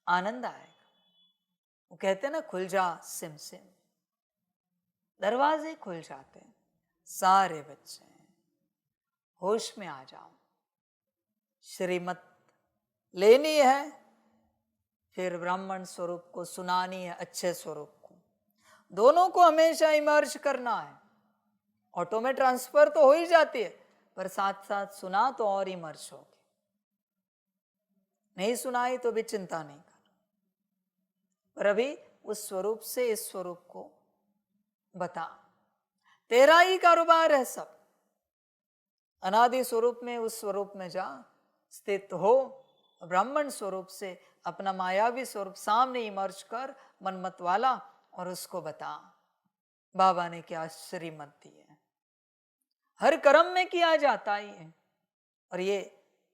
आनंद आएगा। वो कहते ना, खुल जा सिम सिम, दरवाजे खुल जाते हैं सारे बच्चे। होश में आ जाओ, श्रीमत लेनी है, फिर ब्राह्मण स्वरूप को सुनानी है, अच्छे स्वरूप को। दोनों को हमेशा इमर्ज करना है। ऑटो में ट्रांसफर तो हो ही जाती है, पर साथ साथ सुना तो और इमर्ज होगी। नहीं सुनाई तो भी चिंता नहीं कर, पर अभी उस स्वरूप से इस स्वरूप को बता। तेरा ही कारोबार है सब। अनादि स्वरूप में उस स्वरूप में जा, स्थित हो। ब्राह्मण स्वरूप से अपना मायावी स्वरूप सामने इमर्ज कर, मनमत वाला, और उसको बता बाबा ने क्या श्रीमत दी है। हर कर्म में किया जाता ही है, और ये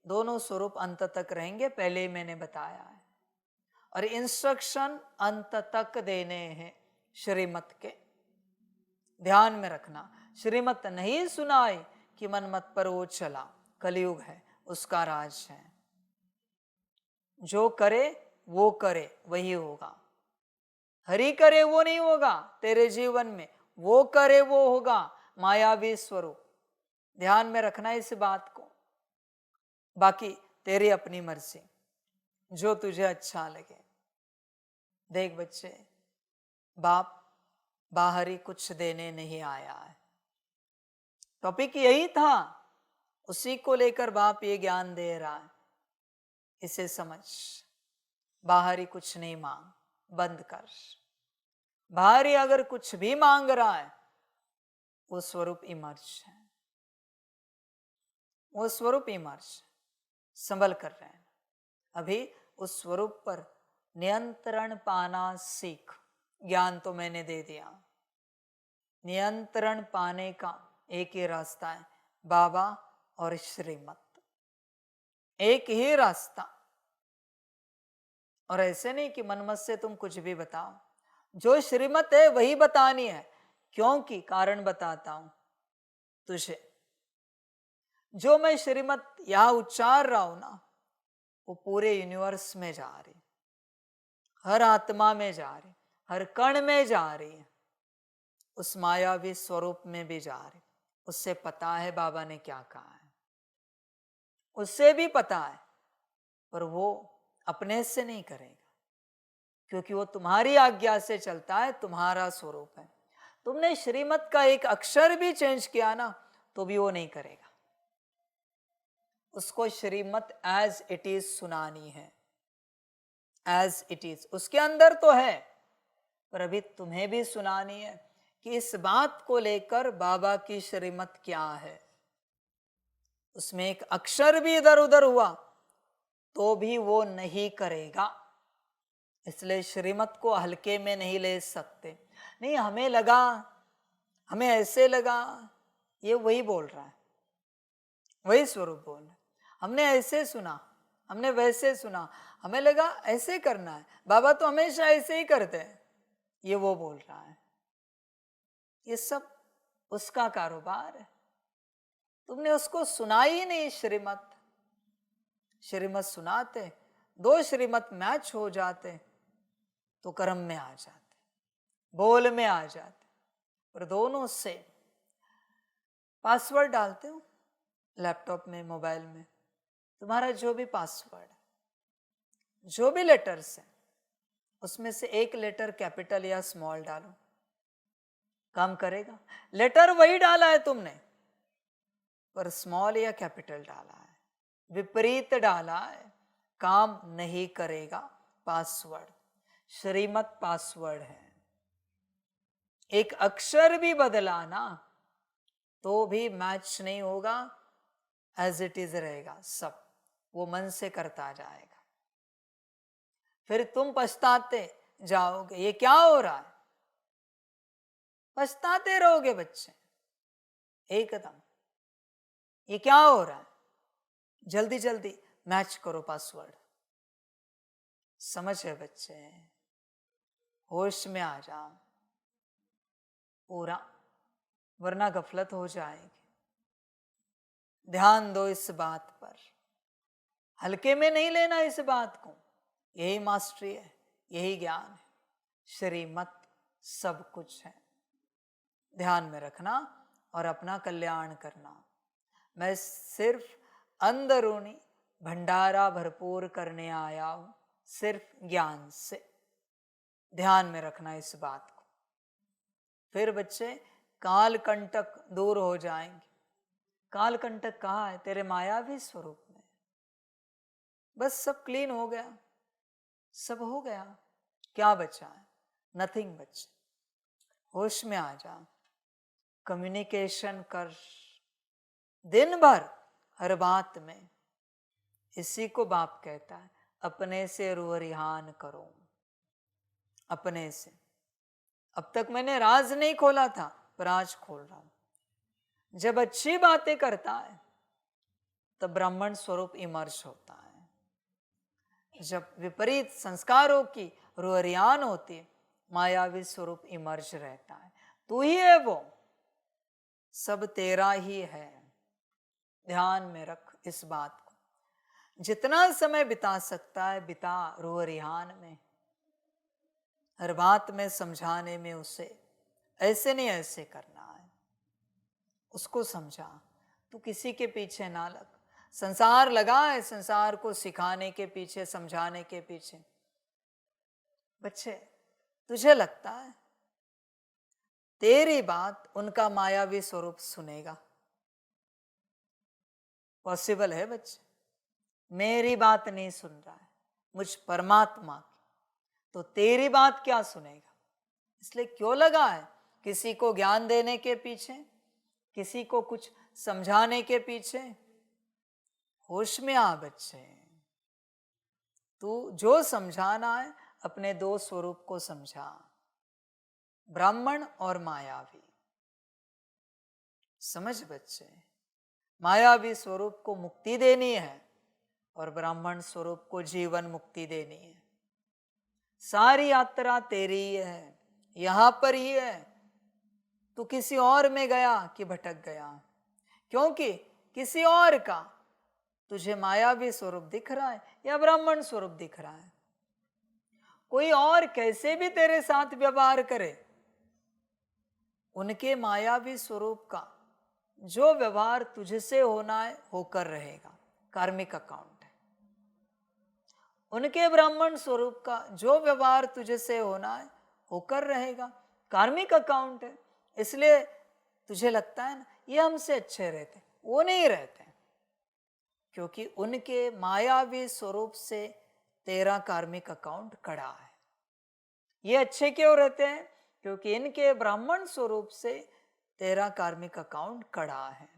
दोनों स्वरूप अंत तक रहेंगे, पहले ही मैंने बताया है। और इंस्ट्रक्शन अंत तक देने हैं श्रीमत के, ध्यान में रखना। श्रीमत नहीं सुनाई कि मनमत पर वो चला, कलयुग है, उसका राज है। जो करे वो करे, वही होगा। हरि करे वो नहीं होगा तेरे जीवन में, वो करे वो होगा मायावी स्वरूप। ध्यान में रखना इस बात को। बाकी तेरी अपनी मर्जी, जो तुझे अच्छा लगे। देख बच्चे, बाप बाहरी कुछ देने नहीं आया है। टॉपिक यही था, उसी को लेकर बाप ये ज्ञान दे रहा है। इसे समझ, बाहरी कुछ नहीं मांग, बंद कर। बाहरी अगर कुछ भी मांग रहा है, वो स्वरूप इमर्ज है, वो स्वरूप इमर्ज संभल कर रहे हैं। अभी उस स्वरूप पर नियंत्रण पाना सीख। ज्ञान तो मैंने दे दिया, नियंत्रण पाने का एक ही रास्ता है, बाबा और श्रीमत, एक ही रास्ता। और ऐसे नहीं कि मनमत से तुम कुछ भी बताओ, जो श्रीमत है वही बतानी है। क्योंकि कारण बताता हूं तुझे, जो मैं श्रीमत यहां उच्चार रहा हूं ना, वो पूरे यूनिवर्स में जा रही, हर आत्मा में जा रही, हर कण में जा रही है, उस मायावी स्वरूप में भी जा रही। उससे पता है बाबा ने क्या कहा है, उससे भी पता है, पर वो अपने से नहीं करेगा, क्योंकि वो तुम्हारी आज्ञा से चलता है, तुम्हारा स्वरूप है। तुमने श्रीमत का एक अक्षर भी चेंज किया ना, तो भी वो नहीं करेगा। उसको श्रीमत एज इट इज सुनानी है, एज इट इज। उसके अंदर तो है, पर अभी तुम्हें भी सुनानी है कि इस बात को लेकर बाबा की श्रीमत क्या है। उसमें एक अक्षर भी इधर उधर हुआ तो भी वो नहीं करेगा। इसलिए श्रीमत को हल्के में नहीं ले सकते। नहीं, हमें लगा, हमें ऐसे लगा, ये वही बोल रहा है, वही स्वरूप बोल रहा है। हमने ऐसे सुना, हमने वैसे सुना, हमें लगा ऐसे करना है, बाबा तो हमेशा ऐसे ही करते हैं, ये वो बोल रहा है। ये सब उसका कारोबार है। तुमने उसको सुना ही नहीं श्रीमत। श्रीमत सुनाते, 2 श्रीमत मैच हो जाते तो कर्म में आ जाते, बोल में आ जाते, पर दोनों से पासवर्ड डालते हो, लैपटॉप में, मोबाइल में, तुम्हारा जो भी पासवर्ड, जो भी लेटर्स है, उसमें से एक लेटर कैपिटल या स्मॉल डालो, काम करेगा। लेटर वही डाला है तुमने, पर स्मॉल या कैपिटल डाला है, विपरीत डाला है, काम नहीं करेगा। पासवर्ड श्रीमत पासवर्ड है। एक अक्षर भी बदला ना तो भी मैच नहीं होगा, एज इट इज रहेगा सब, वो मन से करता जाएगा। फिर तुम पछताते जाओगे, ये क्या हो रहा है, पछताते रहोगे बच्चे एकदम, ये क्या हो रहा है। जल्दी जल्दी मैच करो पासवर्ड। समझ है बच्चे, होश में आ जाओ पूरा, वरना गफलत हो जाएगी। ध्यान दो इस बात पर, हल्के में नहीं लेना इस बात को। यही मास्टरी है, यही ज्ञान है, श्रीमत सब कुछ है। ध्यान में रखना और अपना कल्याण करना। मैं सिर्फ अंदरूनी भंडारा भरपूर करने आया हूं, सिर्फ ज्ञान से। ध्यान में रखना इस बात को, फिर बच्चे काल कंटक दूर हो जाएंगे। काल कंटक कहाँ है? तेरे मायावी स्वरूप में। बस सब क्लीन हो गया, सब हो गया, क्या बचा है? नथिंग बचा। होश में आ जा, कम्युनिकेशन कर दिन भर हर बात में। इसी को बाप कहता है, अपने से रूह रिहान करो, अपने से। अब तक मैंने राज नहीं खोला था, पर आज खोल रहा हूं। जब अच्छी बातें करता है तब ब्राह्मण स्वरूप इमर्ज होता है। जब विपरीत संस्कारों की रूह रिहान होती है, मायावी स्वरूप इमर्ज रहता है। तू ही है वो, सब तेरा ही है। ध्यान में रख इस बात को। जितना समय बिता सकता है बिता रूह रिहान में, हर बात में समझाने में उसे, ऐसे नहीं ऐसे करना है, उसको समझा। तू किसी के पीछे ना लग। संसार लगा है संसार को सिखाने के पीछे, समझाने के पीछे। बच्चे, तुझे लगता है तेरी बात उनका मायावी स्वरूप सुनेगा? पॉसिबल है बच्चे? मेरी बात नहीं सुन रहा है, मुझ परमात्मा की, तो तेरी बात क्या सुनेगा? इसलिए क्यों लगा है किसी को ज्ञान देने के पीछे, किसी को कुछ समझाने के पीछे? होश में आ बच्चे। तू जो समझाना है अपने दो स्वरूप को समझा, ब्राह्मण और मायावी। समझ बच्चे, मायावी स्वरूप को मुक्ति देनी है और ब्राह्मण स्वरूप को जीवन मुक्ति देनी है। सारी यात्रा तेरी ही है, यहां पर ही है। तू किसी और में गया कि भटक गया? क्योंकि किसी और का तुझे मायावी स्वरूप दिख रहा है या ब्राह्मण स्वरूप दिख रहा है। कोई और कैसे भी तेरे साथ व्यवहार करे, उनके मायावी स्वरूप का जो व्यवहार तुझसे होना है होकर रहेगा, कार्मिक अकाउंट है। उनके ब्राह्मण स्वरूप का जो व्यवहार तुझसे होना है होकर रहेगा, कार्मिक अकाउंट है। इसलिए तुझे लगता है ना ये हमसे अच्छे रहते, वो नहीं रहते, क्योंकि उनके मायावी स्वरूप से तेरा कार्मिक अकाउंट कड़ा है। ये अच्छे क्यों रहते हैं? क्योंकि इनके ब्राह्मण स्वरूप से तेरा कार्मिक अकाउंट कड़ा है।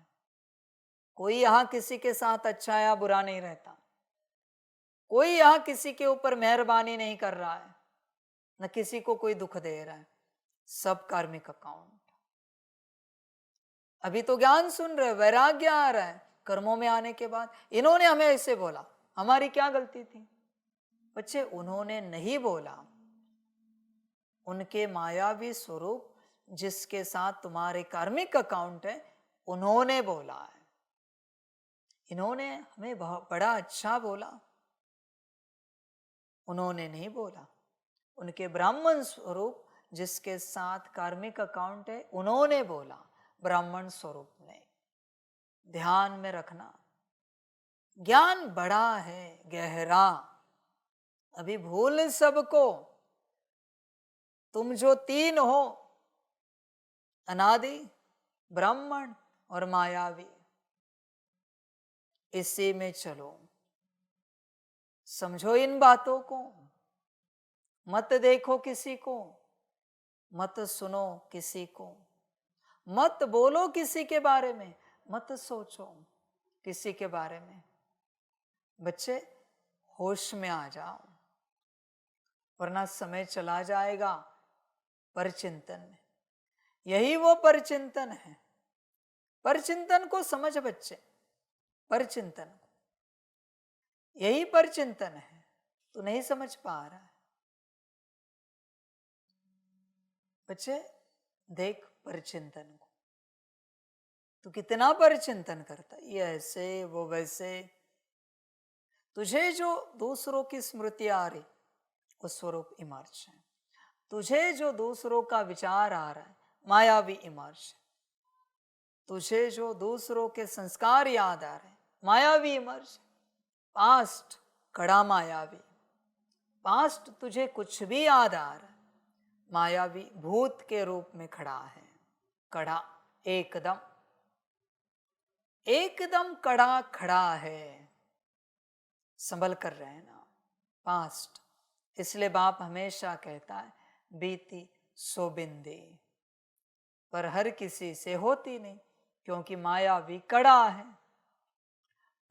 कोई यहां किसी के साथ अच्छा या बुरा नहीं रहता, कोई यहां किसी के ऊपर मेहरबानी नहीं कर रहा है, न किसी को कोई दुख दे रहा है, सब कार्मिक अकाउंट। अभी तो ज्ञान सुन रहे, वैराग्य आ रहा है कर्मों में आने के बाद। इन्होंने हमें ऐसे बोला, हमारी क्या गलती थी? बच्चे, उन्होंने नहीं बोला, उनके मायावी स्वरूप जिसके साथ तुम्हारे कार्मिक अकाउंट है उन्होंने बोला है। इन्होंने हमें बड़ा अच्छा बोला, उन्होंने नहीं बोला। उनके ब्राह्मण स्वरूप जिसके साथ कार्मिक अकाउंट है उन्होंने बोला, ब्राह्मण स्वरूप ने। ध्यान में रखना। ज्ञान बड़ा है, गहरा। अभी भूल सबको, तुम जो तीन हो, अनादि, ब्राह्मण और मायावी, इसी में चलो। समझो इन बातों को, मत देखो किसी को, मत सुनो किसी को, मत बोलो किसी के बारे में, मत सोचो किसी के बारे में। बच्चे होश में आ जाओ, वरना समय चला जाएगा परचिंतन में। यही वो परचिंतन है। परचिंतन को समझ बच्चे, परचिंतन को, यही परचिंतन है। तू नहीं समझ पा रहा है। बच्चे देख परचिंतन को, तू कितना परचिंतन करता, ये ऐसे वो वैसे। तुझे जो दूसरों की स्मृति आ रही, वो स्वरूप इमर्श है। तुझे जो दूसरों का विचार आ रहा है, मायावी इमर्श है। तुझे जो दूसरों के संस्कार याद आ रहे हैं, मायावी इमर्श। पास्ट कड़ा मायावी। पास्ट तुझे कुछ भी याद आ रहा है, मायावी भूत के रूप में खड़ा है। कड़ा एकदम, एकदम कड़ा खड़ा है। संभल कर रहे हैं ना पास्ट। इसलिए बाप हमेशा कहता है बीती सो बिंदी, पर हर किसी से होती नहीं, क्योंकि मायावी कड़ा है।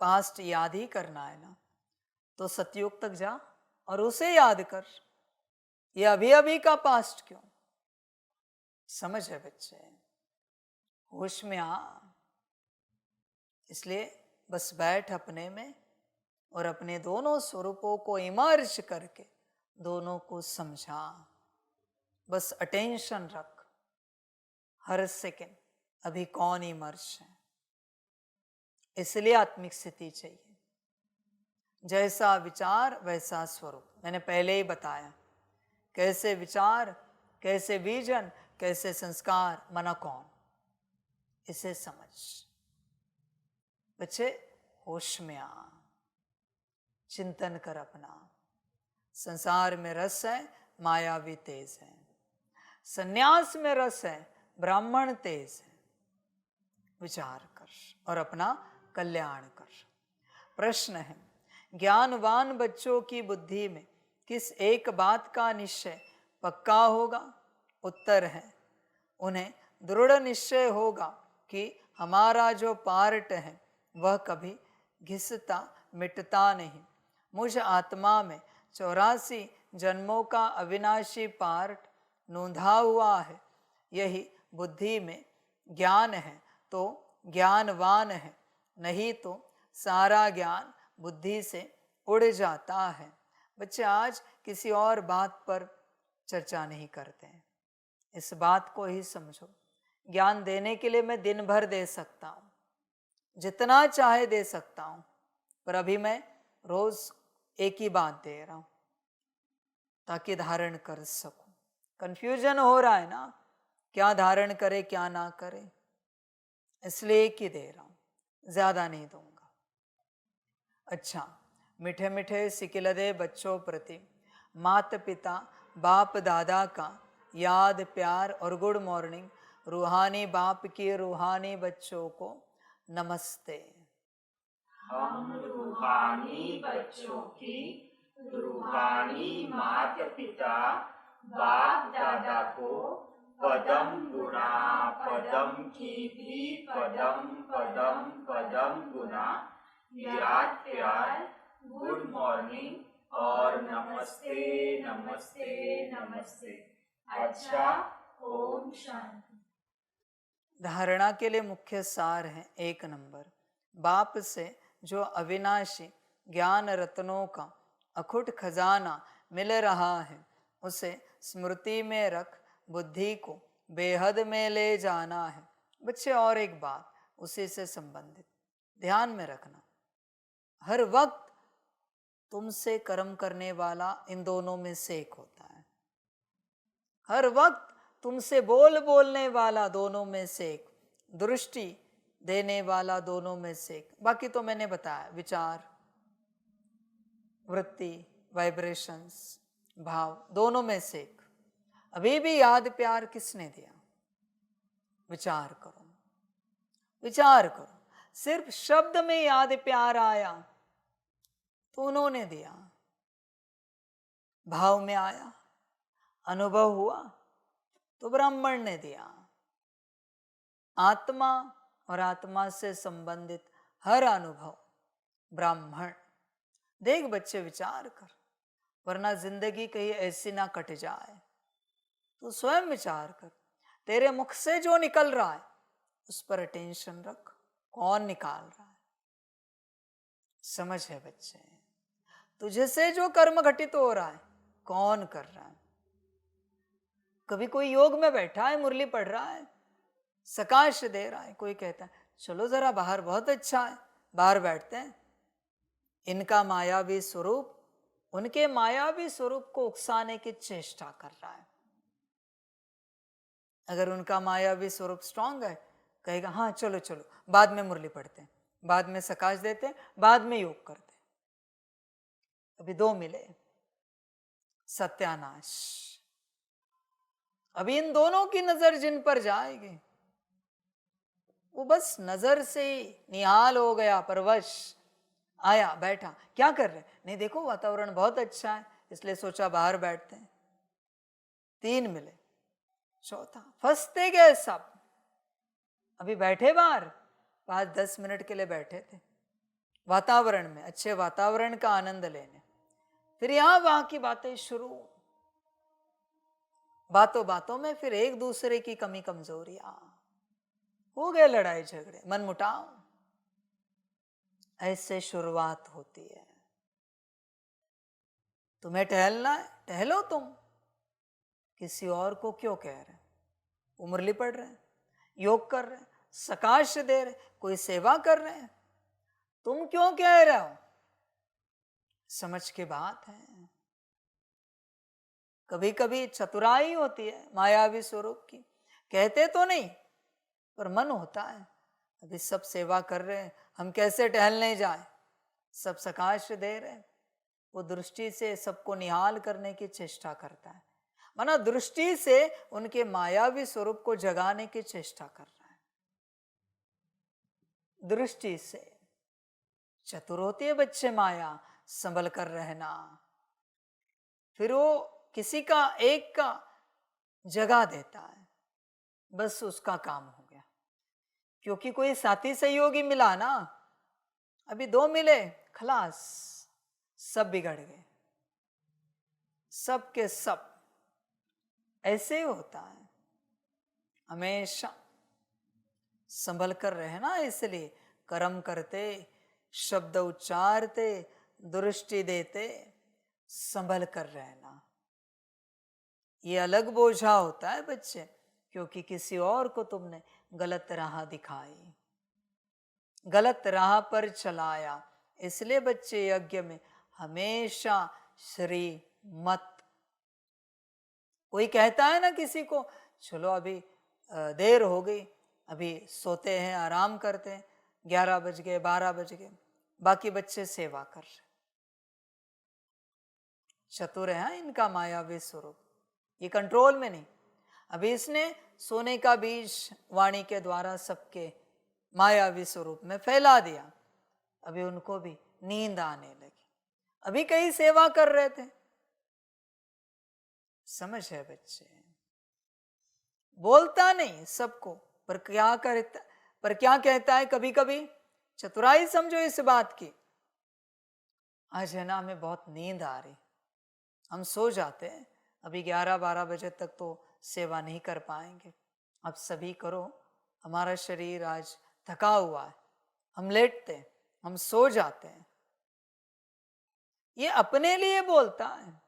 पास्ट याद ही करना है ना, तो सतयुग तक जा और उसे याद कर। ये अभी अभी का पास्ट क्यों? समझ है बच्चे, होश में आ। इसलिए बस बैठ अपने में और अपने दोनों स्वरूपों को इमर्ज करके दोनों को समझा। बस अटेंशन रख हर सेकंड, अभी कौन इमर्ज है। इसलिए आत्मिक स्थिति चाहिए। जैसा विचार वैसा स्वरूप। मैंने पहले ही बताया, कैसे विचार, कैसे विजन, कैसे संस्कार, मना कौन, इसे समझ। बच्चे होश में आ, चिंतन कर अपना। संसार में रस है, मायावी तेज है। संन्यास में रस है, ब्राह्मण तेज है। विचार कर और अपना कल्याण कर। प्रश्न है, ज्ञानवान बच्चों की बुद्धि में किस एक बात का निश्चय पक्का होगा? उत्तर है, उन्हें दृढ़ निश्चय होगा कि हमारा जो पार्ट है वह कभी घिसता मिटता नहीं। मुझ आत्मा में 84 जन्मों का अविनाशी पार्ट नूंधा हुआ है। यही बुद्धि में ज्ञान है तो ज्ञानवान है, नहीं तो सारा ज्ञान बुद्धि से उड़ जाता है। बच्चे आज किसी और बात पर चर्चा नहीं करते हैं। इस बात को ही समझो। ज्ञान देने के लिए मैं दिन भर दे सकता हूँ, जितना चाहे दे सकता हूँ, पर अभी मैं रोज एक ही बात दे रहा हूँ ताकि धारण कर सकूं। कंफ्यूजन हो रहा है ना, क्या धारण करे क्या ना करे, इसलिए एक ही दे रहा हूँ, ज्यादा नहीं दूंगा। अच्छा, मीठे मीठे सिकिलदे बच्चों प्रति माता पिता बाप दादा का याद प्यार और गुड मॉर्निंग। रूहानी बाप की रूहानी बच्चों को नमस्ते। हम रूहानी बच्चों की रूहानी माता पिता बाप दादा को पदम गुणा पदम की भी पदम पदम पदम गुणा याद प्यार गुड मॉर्निंग और नमस्ते नमस्ते नमस्ते। अच्छा, ओम शांति। धारणा के लिए मुख्य सार है, 1 नंबर, बाप से जो अविनाशी ज्ञान रत्नों का अखुट खजाना मिल रहा है उसे स्मृति में रख बुद्धि को बेहद में ले जाना है। बच्चे और एक बात उसी से संबंधित ध्यान में रखना, हर वक्त तुमसे कर्म करने वाला इन दोनों में से एक होता है। हर वक्त तुमसे बोलने वाला दोनों में से एक। दृष्टि देने वाला दोनों में से एक। बाकी तो मैंने बताया, विचार, वृत्ति, वाइब्रेशंस, भाव, दोनों में से एक। अभी भी याद प्यार किसने दिया? विचार करो, विचार करो। सिर्फ शब्द में याद प्यार आया तो उन्होंने दिया, भाव में आया, अनुभव हुआ तो ब्राह्मण ने दिया। आत्मा और आत्मा से संबंधित हर अनुभव ब्राह्मण। देख बच्चे, विचार कर, वरना जिंदगी कहीं ऐसी ना कट जाए। तो स्वयं विचार कर, तेरे मुख से जो निकल रहा है उस पर अटेंशन रख। कौन निकाल रहा है? समझ है बच्चे? तुझे से जो कर्म घटित हो रहा है, कौन कर रहा है? कभी कोई योग में बैठा है, मुरली पढ़ रहा है, सकाश दे रहा है, कोई कहता है चलो जरा बाहर, बहुत अच्छा है, बाहर बैठते हैं। इनका मायावी स्वरूप उनके मायावी स्वरूप को उकसाने की चेष्टा कर रहा है। अगर उनका मायावी स्वरूप स्ट्रांग है, कहेगा हाँ चलो चलो, बाद में मुरली पढ़ते हैं, बाद में सकाश देते हैं, बाद में योग करते हैं। अभी दो मिले, सत्यानाश। अभी इन दोनों की नजर जिन पर जाएगी, वो बस नजर से निहाल हो गया, परवश। आया, बैठा, क्या कर रहे? नहीं देखो वातावरण बहुत अच्छा है, इसलिए सोचा बाहर बैठते हैं। तीन मिले, चौथा, फंसते गए सब। अभी बैठे बाहर, 5-10 मिनट के लिए बैठे थे वातावरण में, अच्छे वातावरण का आनंद लेने। फिर यहां वहां की बातें शुरू, बातों बातों में फिर एक दूसरे की कमी कमजोरियां, हो गए लड़ाई झगड़े, मनमुटाव। ऐसे शुरुआत होती है। तुम्हें टहलना है, टहलो तुम। किसी और को क्यों कह रहे? वो मुरली पढ़ रहे हैं, योग कर रहे हैं, सकाश दे रहे, कोई सेवा कर रहे हैं, तुम क्यों कह रहे हो? समझ की बात है। कभी कभी चतुराई होती है मायावी स्वरूप की, कहते तो नहीं पर मन होता है। अभी सब सेवा कर रहे हैं, हम कैसे टहलने जाए? सब सकाश दे रहे हैं, वो दृष्टि से सबको निहाल करने की चेष्टा करता है, माना दृष्टि से उनके मायावी स्वरूप को जगाने की चेष्टा कर रहा है। दृष्टि से चतुर होती है बच्चे माया, संभल कर रहना। फिर वो किसी का एक का जगा देता है, बस उसका काम हो गया, क्योंकि कोई साथी सहयोगी मिला ना। अभी दो मिले, खलास, सब बिगड़ गए, सब के सब। ऐसे ही होता है, हमेशा संभल कर रहना। इसलिए कर्म करते, शब्द उच्चारते, दृष्टि देते, संभल कर रहना। ये अलग बोझा होता है बच्चे, क्योंकि किसी और को तुमने गलत राह दिखाई, गलत राह पर चलाया। इसलिए बच्चे यज्ञ में हमेशा श्री मत। कोई कहता है ना किसी को, चलो अभी देर हो गई, अभी सोते हैं, आराम करते हैं, 11 बज गए, 12 बज गए, बाकी बच्चे सेवा कर रहे। चतुर है इनका मायावी स्वरूप, ये कंट्रोल में नहीं। अभी इसने सोने का बीज वाणी के द्वारा सबके मायावी स्वरूप में फैला दिया। अभी उनको भी नींद आने लगी। अभी कई सेवा कर रहे थे। समझ है बच्चे? बोलता नहीं सबको, पर क्या करता, पर क्या कहता है कभी कभी? चतुराई समझो इस बात की। आज है ना, हमें बहुत नींद आ रही, हम सो जाते हैं, अभी 11-12 बजे तक तो सेवा नहीं कर पाएंगे, अब सभी करो, हमारा शरीर आज थका हुआ है, हम लेटते हैं, हम सो जाते हैं। ये अपने लिए बोलता है,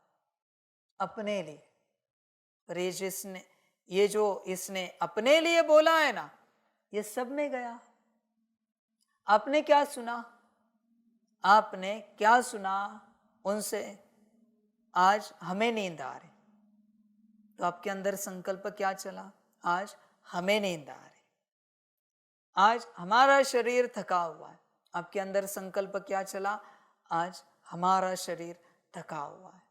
अपने लिए। पर ये जो इसने अपने लिए बोला है ना, ये सब में गया। आपने क्या सुना? आपने क्या सुना उनसे? आज हमें नींद आ रही, तो आपके अंदर संकल्प क्या चला? आज हमें नींद आ रही। आज हमारा शरीर थका हुआ है। आपके अंदर संकल्प क्या चला? आज हमारा शरीर थका हुआ है।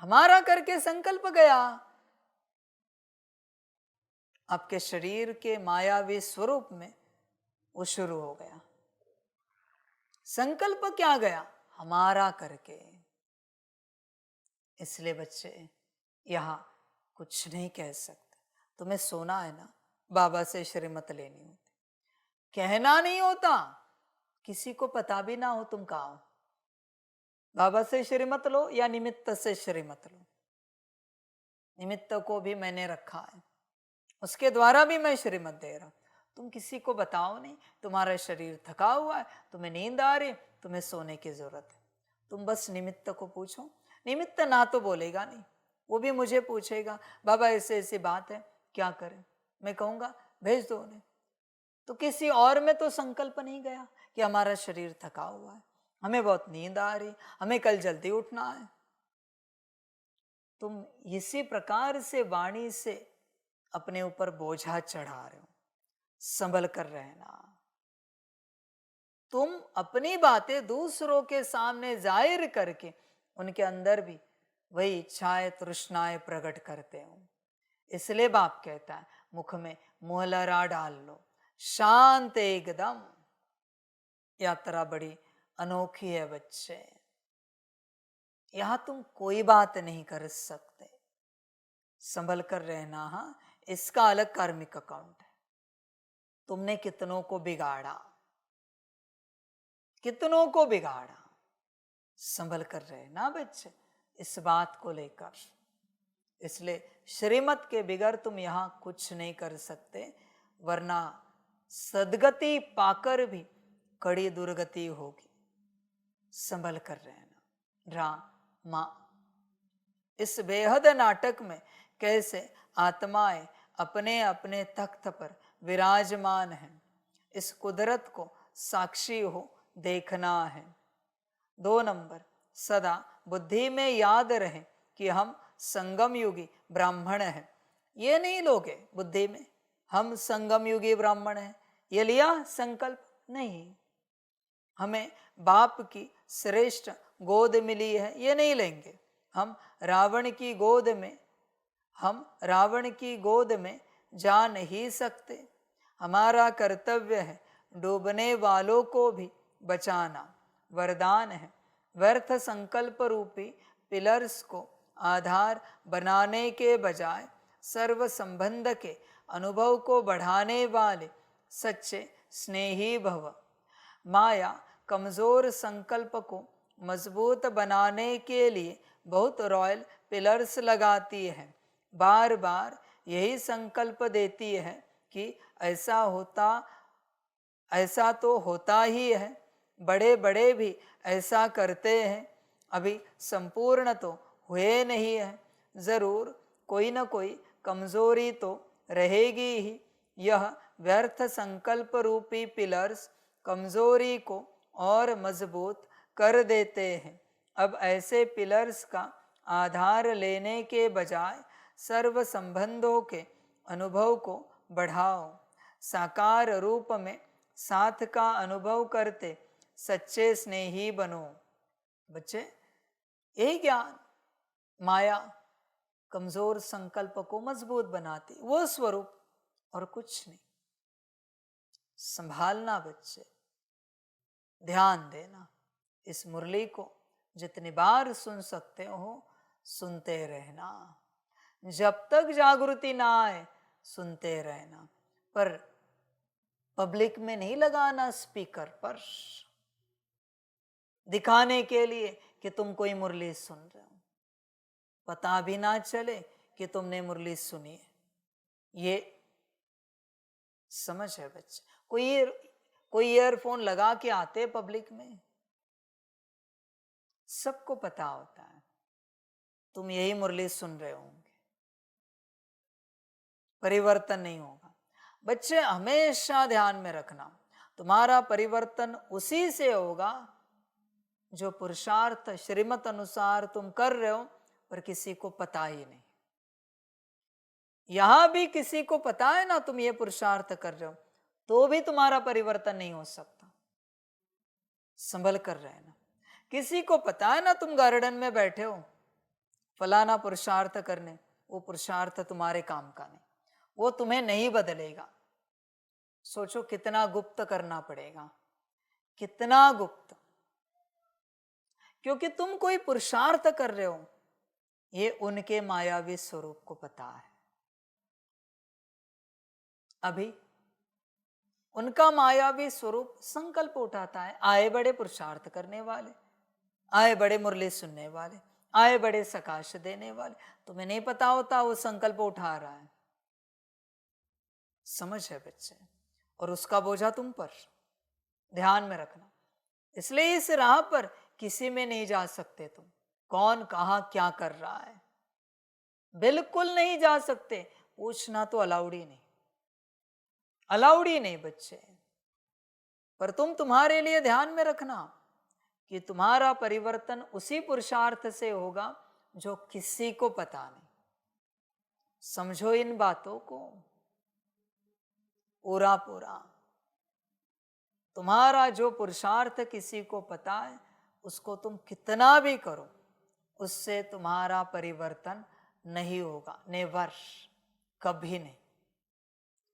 हमारा करके संकल्प गया। आपके शरीर के मायावी स्वरूप में वो शुरू हो गया। संकल्प क्या गया? हमारा करके। इसलिए बच्चे यहां कुछ नहीं कह सकते। तुम्हें सोना है ना, बाबा से श्रीमत लेनी होती, कहना नहीं होता, किसी को पता भी ना हो तुम कहाँ हो। बाबा से श्रीमत लो या निमित्त से श्रीमत लो। निमित्त को भी मैंने रखा है, उसके द्वारा भी मैं श्रीमत दे रहा हूं। तुम किसी को बताओ नहीं। तुम्हारा शरीर थका हुआ है, तुम्हें नींद आ रही, तुम्हें सोने की जरूरत है। तुम बस निमित्त को पूछो। निमित्त ना तो बोलेगा नहीं, वो भी मुझे पूछेगा, बाबा ऐसे ऐसी बात है, क्या करें? मैं कहूंगा भेज दो उन्हें। तो किसी और में तो संकल्प नहीं गया कि हमारा शरीर थका हुआ है, हमें बहुत नींद आ रही, हमें कल जल्दी उठना है। तुम इसी प्रकार से वाणी से अपने ऊपर बोझा चढ़ा रहे हो। संभल कर रहना। तुम अपनी बातें दूसरों के सामने जाहिर करके उनके अंदर भी वही इच्छाएं तृष्णाएं प्रकट करते हो। इसलिए बाप कहता है मुख में मुहलरा डाल लो, शांत एकदम। यात्रा बड़ी अनोखी है बच्चे। यहां तुम कोई बात नहीं कर सकते। संभल कर रहना। हाँ, इसका अलग कार्मिक अकाउंट है। तुमने कितनों को बिगाड़ा, कितनों को बिगाड़ा। संभल कर रहना बच्चे इस बात को लेकर। इसलिए श्रीमत के बिगर तुम यहां कुछ नहीं कर सकते, वरना सदगति पाकर भी कड़ी दुर्गति होगी। संभल कर रहना। रामा इस बेहद नाटक में कैसे आत्माएं अपने अपने तख्त पर विराजमान हैं, इस कुदरत को साक्षी हो देखना है। 2 नंबर, सदा बुद्धि में याद रहे कि हम संगम युगी ब्राह्मण हैं। ये नहीं लोगे बुद्धि में हम संगम युगी ब्राह्मण हैं, ये लिया संकल्प नहीं। हमें बाप की श्रेष्ठ गोद मिली है, ये नहीं लेंगे। हम रावण की गोद में जा नहीं सकते। हमारा कर्तव्य है डूबने वालों को भी बचाना। वरदान है व्यर्थ संकल्प रूपी पिलर्स को आधार बनाने के बजाय सर्व संबंध के अनुभव को बढ़ाने वाले सच्चे स्नेही भव। माया कमजोर संकल्प को मजबूत बनाने के लिए बहुत रॉयल पिलर्स लगाती है। बार बार यही संकल्प देती है कि ऐसा तो होता ही है, बड़े बड़े भी ऐसा करते हैं, अभी संपूर्ण तो हुए नहीं है, जरूर कोई न कोई कमजोरी तो रहेगी ही। यह व्यर्थ संकल्प रूपी पिलर्स कमजोरी को और मजबूत कर देते हैं। अब ऐसे पिलर्स का आधार लेने के बजाय सर्व संबंधों के अनुभव को बढ़ाओ। साकार रूप में साथ का अनुभव करते सच्चे स्नेही बनो। बच्चे, यही ज्ञान माया कमजोर संकल्प को मजबूत बनाती, वो स्वरूप और कुछ नहीं। संभालना बच्चे, ध्यान देना। इस मुरली को जितनी बार सुन सकते हो सुनते रहना। जब तक जागृति ना आए सुनते रहना, पर पब्लिक में नहीं लगाना स्पीकर पर दिखाने के लिए कि तुम कोई मुरली सुन रहे हो, पता भी ना चले कि तुमने मुरली सुनी है। ये समझ है बच्चे। कोई ईयरफोन लगा के आते पब्लिक में, सबको पता होता है तुम यही मुरली सुन रहे होंगे, परिवर्तन नहीं होगा। बच्चे हमेशा ध्यान में रखना, तुम्हारा परिवर्तन उसी से होगा जो पुरुषार्थ श्रीमत अनुसार तुम कर रहे हो पर किसी को पता ही नहीं। यहां भी किसी को पता है ना तुम ये पुरुषार्थ कर रहे हो, तो भी तुम्हारा परिवर्तन नहीं हो सकता। संभल कर रहना। किसी को पता है ना तुम गार्डन में बैठे हो फलाना पुरुषार्थ करने, वो पुरुषार्थ तुम्हारे काम का नहीं, वो तुम्हें नहीं बदलेगा। सोचो कितना गुप्त करना पड़ेगा, कितना गुप्त, क्योंकि तुम कोई पुरुषार्थ कर रहे हो, ये उनके मायावी स्वरूप को पता है। अभी उनका मायावी स्वरूप संकल्प उठाता है, आए बड़े पुरुषार्थ करने वाले, आए बड़े मुरली सुनने वाले, आए बड़े सकाश देने वाले, तुम्हें नहीं पता होता वो संकल्प उठा रहा है। समझ है बच्चे, और उसका बोझा तुम पर, ध्यान में रखना। इसलिए इस राह पर किसी में नहीं जा सकते तुम, कौन कहां क्या कर रहा है बिल्कुल नहीं जा सकते। पूछना तो अलाउड ही नहीं, अलाउड ही नहीं बच्चे। पर तुम तुम्हारे लिए ध्यान में रखना कि तुम्हारा परिवर्तन उसी पुरुषार्थ से होगा जो किसी को पता नहीं। समझो इन बातों को पूरा पूरा। तुम्हारा जो पुरुषार्थ किसी को पता है, उसको तुम कितना भी करो, उससे तुम्हारा परिवर्तन नहीं होगा, नेवर, कभी नहीं।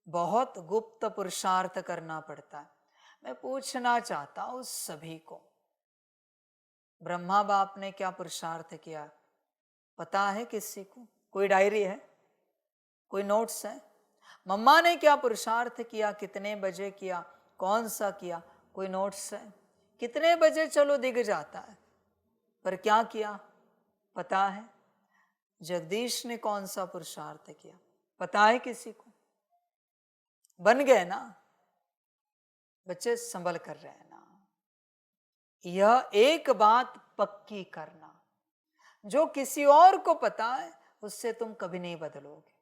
बहुत गुप्त पुरुषार्थ करना पड़ता है। मैं पूछना चाहता हूं सभी को, ब्रह्मा बाप ने क्या पुरुषार्थ किया पता है किसी को? कोई डायरी है, कोई नोट्स है? मम्मा ने क्या पुरुषार्थ किया, कितने बजे किया, कौन सा किया, कोई नोट्स है? कितने बजे चलो दिख जाता है, पर क्या किया पता है? जगदीश ने कौन सा पुरुषार्थ किया पता है किसी को? बन गए ना बच्चे, संभल कर रहना। यह एक बात पक्की करना, जो किसी और को पता है उससे तुम कभी नहीं बदलोगे।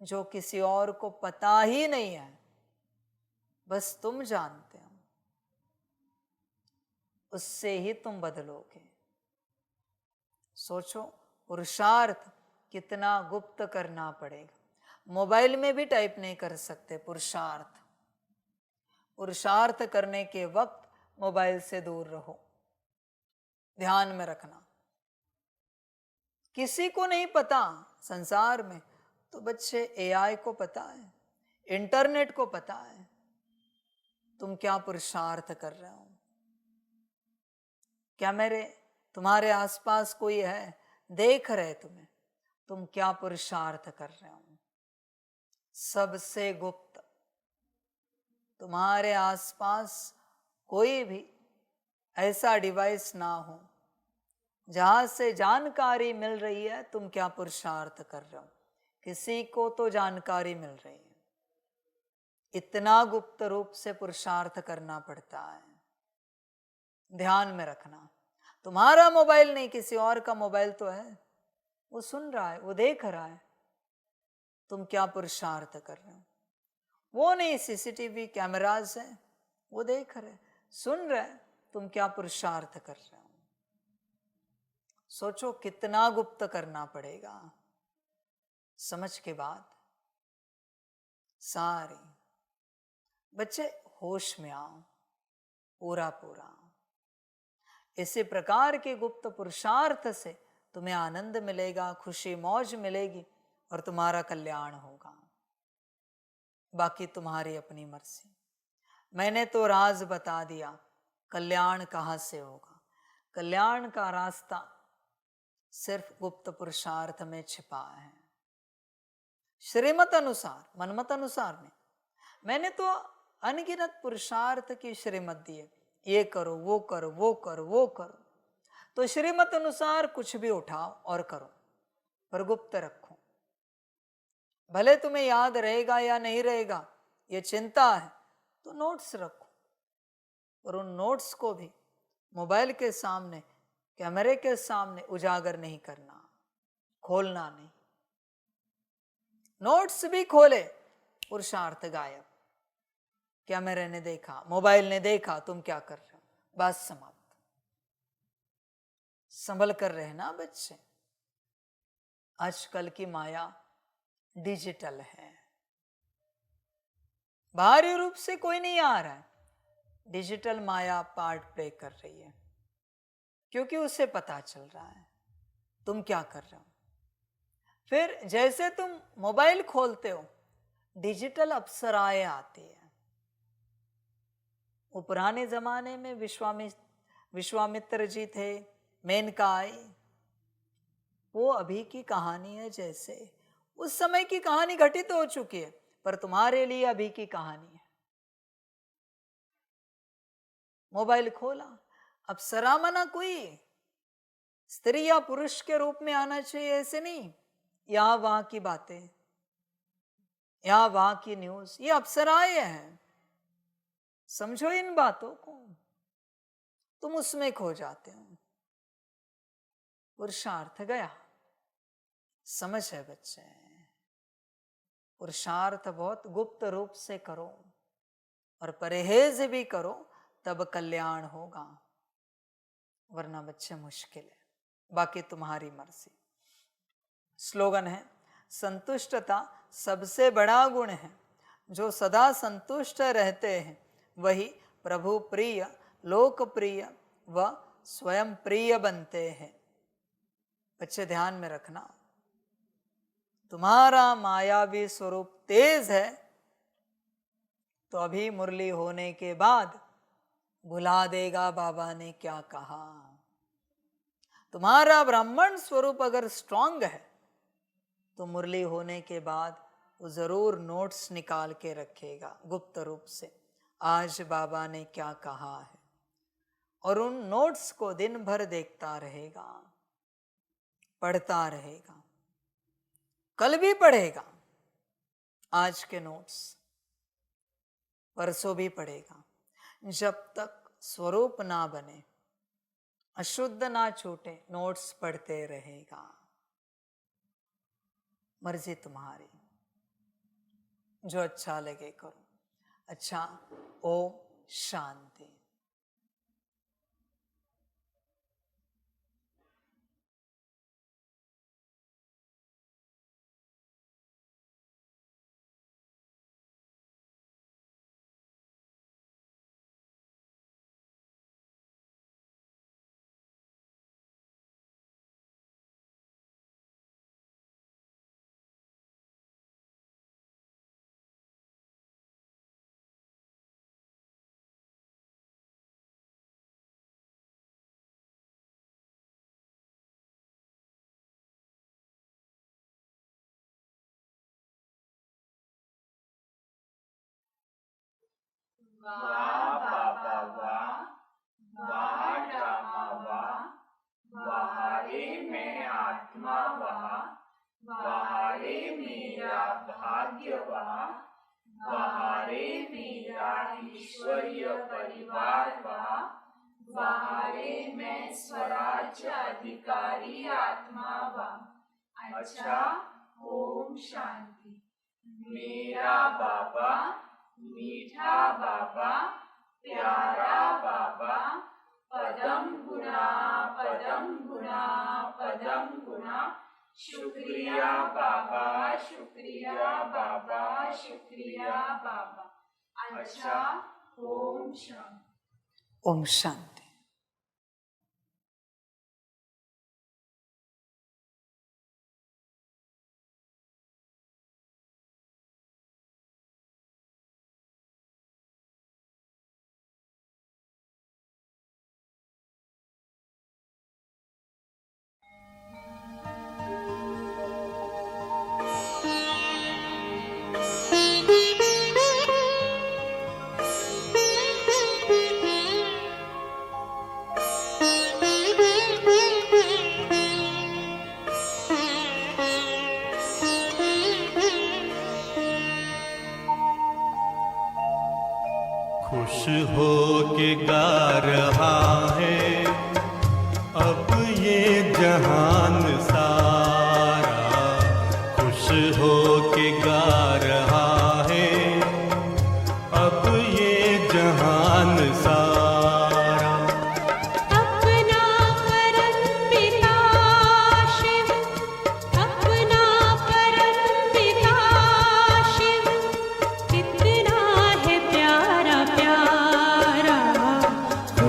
जो किसी और को पता ही नहीं है, बस तुम जानते हो, उससे ही तुम बदलोगे। सोचो पुरुषार्थ कितना गुप्त करना पड़ेगा। मोबाइल में भी टाइप नहीं कर सकते पुरुषार्थ। पुरुषार्थ करने के वक्त मोबाइल से दूर रहो, ध्यान में रखना। किसी को नहीं पता संसार में, तो बच्चे एआई को पता है, इंटरनेट को पता है तुम क्या पुरुषार्थ कर रहे हो। क्या मेरे तुम्हारे आसपास कोई है, देख रहे तुम्हें, तुम क्या पुरुषार्थ कर रहे हो। सबसे गुप्त, तुम्हारे आसपास कोई भी ऐसा डिवाइस ना हो जहां से जानकारी मिल रही है तुम क्या पुरुषार्थ कर रहे हो। किसी को तो जानकारी मिल रही है, इतना गुप्त रूप से पुरुषार्थ करना पड़ता है। ध्यान में रखना, तुम्हारा मोबाइल नहीं, किसी और का मोबाइल तो है, वो सुन रहा है, वो देख रहा है तुम क्या पुरुषार्थ कर रहे हो। वो नहीं, सीसीटीवी कैमरास है, वो देख रहे, सुन रहे तुम क्या पुरुषार्थ कर रहे हो। सोचो कितना गुप्त करना पड़ेगा। समझ के बाद सारे बच्चे होश में आओ पूरा पूरा। इसी प्रकार के गुप्त पुरुषार्थ से तुम्हें आनंद मिलेगा, खुशी मौज मिलेगी और तुम्हारा कल्याण होगा। बाकी तुम्हारी अपनी मर्जी। मैंने तो राज बता दिया, कल्याण कहाँ से होगा। कल्याण का रास्ता सिर्फ गुप्त पुरुषार्थ में छिपा है। श्रीमत अनुसार, मनमत अनुसार नहीं, मैंने तो अनगिनत पुरुषार्थ की श्रीमत दी है, ये करो, वो करो, वो करो, वो करो। तो श्रीमत अनुसार कुछ भी उठाओ और करो, पर गुप्त रखो। भले तुम्हें याद रहेगा या नहीं रहेगा, ये चिंता है, तो नोट्स रखो, और उन नोट्स को भी मोबाइल के सामने, कैमरे के सामने उजागर नहीं करना, खोलना नहीं। नोट्स भी खोले, पुरुषार्थ गायब। कैमरे ने देखा, मोबाइल ने देखा तुम क्या कर रहे हो, बात समाप्त। संभल कर रहना बच्चे। आजकल की माया डिजिटल है। बाहरी रूप से कोई नहीं आ रहा है, डिजिटल माया पार्ट प्ले कर रही है, क्योंकि उसे पता चल रहा है तुम क्या कर रहे हो। फिर जैसे तुम मोबाइल खोलते हो, डिजिटल अप्सराएं आती है। वो पुराने जमाने में विश्वामित्र जी थे, मेनका आई, वो अभी की कहानी है। जैसे उस समय की कहानी घटित हो चुकी है, पर तुम्हारे लिए अभी की कहानी है। मोबाइल खोला, अब सरामना कोई स्त्री या पुरुष के रूप में आना चाहिए ऐसे नहीं, यहां वहां की बातें, यहां वहां की न्यूज, ये अप्सराएं हैं। समझो इन बातों को, तुम उसमें खो जाते हो। पुरुषार्थ गया, समझ है बच्चे, पुरुषार्थ बहुत गुप्त रूप से करो और परहेज भी करो, तब कल्याण होगा, वरना बच्चे मुश्किल है। बाकी तुम्हारी मर्जी। स्लोगन है, संतुष्टता सबसे बड़ा गुण है, जो सदा संतुष्ट रहते हैं वही प्रभु प्रिय, लोकप्रिय व स्वयं प्रिय बनते हैं। बच्चे ध्यान में रखना, तुम्हारा मायावी स्वरूप तेज है तो अभी मुरली होने के बाद भुला देगा बाबा ने क्या कहा। तुम्हारा ब्राह्मण स्वरूप अगर स्ट्रांग है तो मुरली होने के बाद वो जरूर नोट्स निकाल के रखेगा गुप्त रूप से, आज बाबा ने क्या कहा है, और उन नोट्स को दिन भर देखता रहेगा, पढ़ता रहेगा। कल भी पढ़ेगा आज के नोट्स, परसों भी पढ़ेगा, जब तक स्वरूप ना बने, अशुद्ध ना छूटे, नोट्स पढ़ते रहेगा। मर्जी तुम्हारी, जो अच्छा लगे करो। अच्छा, ओम शांति। वाह बाबा वाह, वाह रामा वाह, वहारे मैं आत्मा वाह, वहारे मेरा भाग्य वाह, वहारे मेरा ईश्वरीय परिवार वाह, वहारे मैं स्वराज्य अधिकारी आत्मा वाह। अच्छा, ओम शांति। मेरा बाबा, मीठा बाबा, प्यारा बाबा, पदम गुना पदम गुना पदम गुना, शुक्रिया बाबा, शुक्रिया बाबा, शुक्रिया बाबा। अच्छा, ओम शांति। ओम शांति। खुश हो के गा रहा है अब ये जहान सारा, खुश हो के गा रहा है अब ये जहान सारा। अपना परम पिता शिव, अपना परम पिता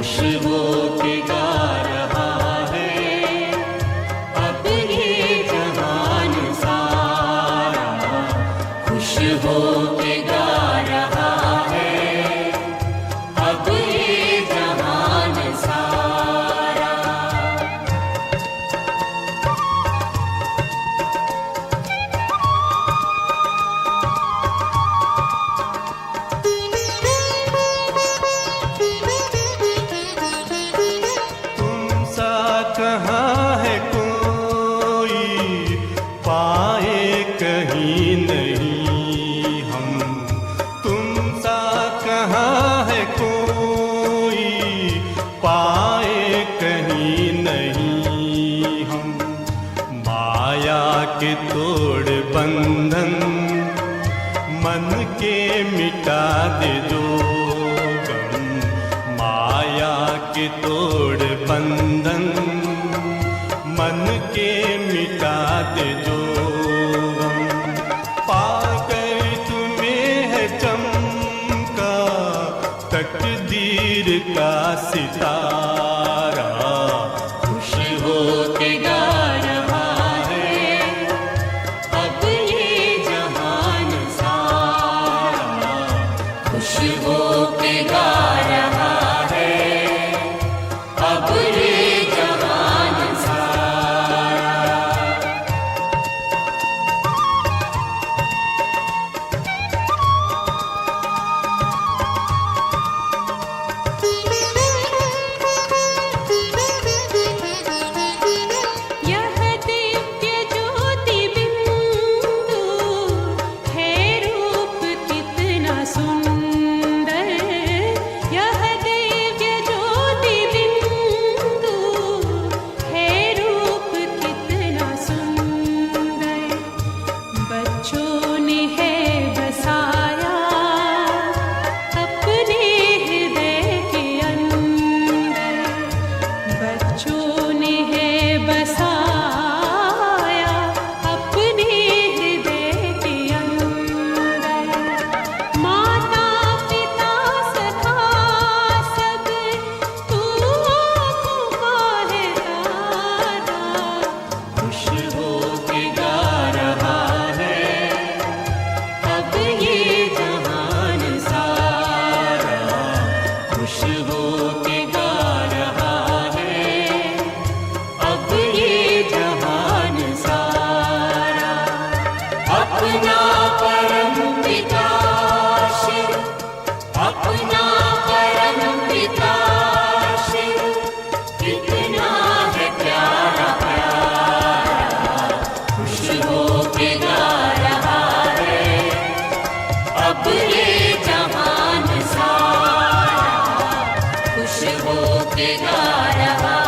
खुश हो के गा रहा है अब ये जहान सारा, खुश हो के गा रहा है अब ये जहान सारा। तुम सा कहाँ है कोई पाए कहीं नहीं हम, तुम सा कहाँ है कोई पाए कहीं नहीं हम। माया के तोड़ बंधन मन के मिटा दे जो गम, माया के तोड़ बंधन मन के मिटा दे जो गम। पाकर तुम्हें है चमका तकदीर का सितारा, खुश हो के गा रहा है अब ये जहान सारा, खुश हो के गा रहा है अब ये जहान सारा। यह दिव्य ज्योति बिंदु है रूप कितना सुंदर, यह दिव्य ज्योति बिंदु है रूप कितना सुंदर। बच्चों ने है बसाया अपने हृदय के अंदर, बच्चों ने है बसाया अपने हृदय के अंदर। माता पिता सखा सब तू आँखों का है तारा, खुश हो के गा रहा है अब ये जहान सारा, खुश हो के गा रहा है अब ये जहान सारा। अपना परम पिता शिव, अपना परम पिता शिव कितना है प्यारा प्यारा, खुश हो के गा रहा है अब ये जहान सारा, खुश हो के गा रहा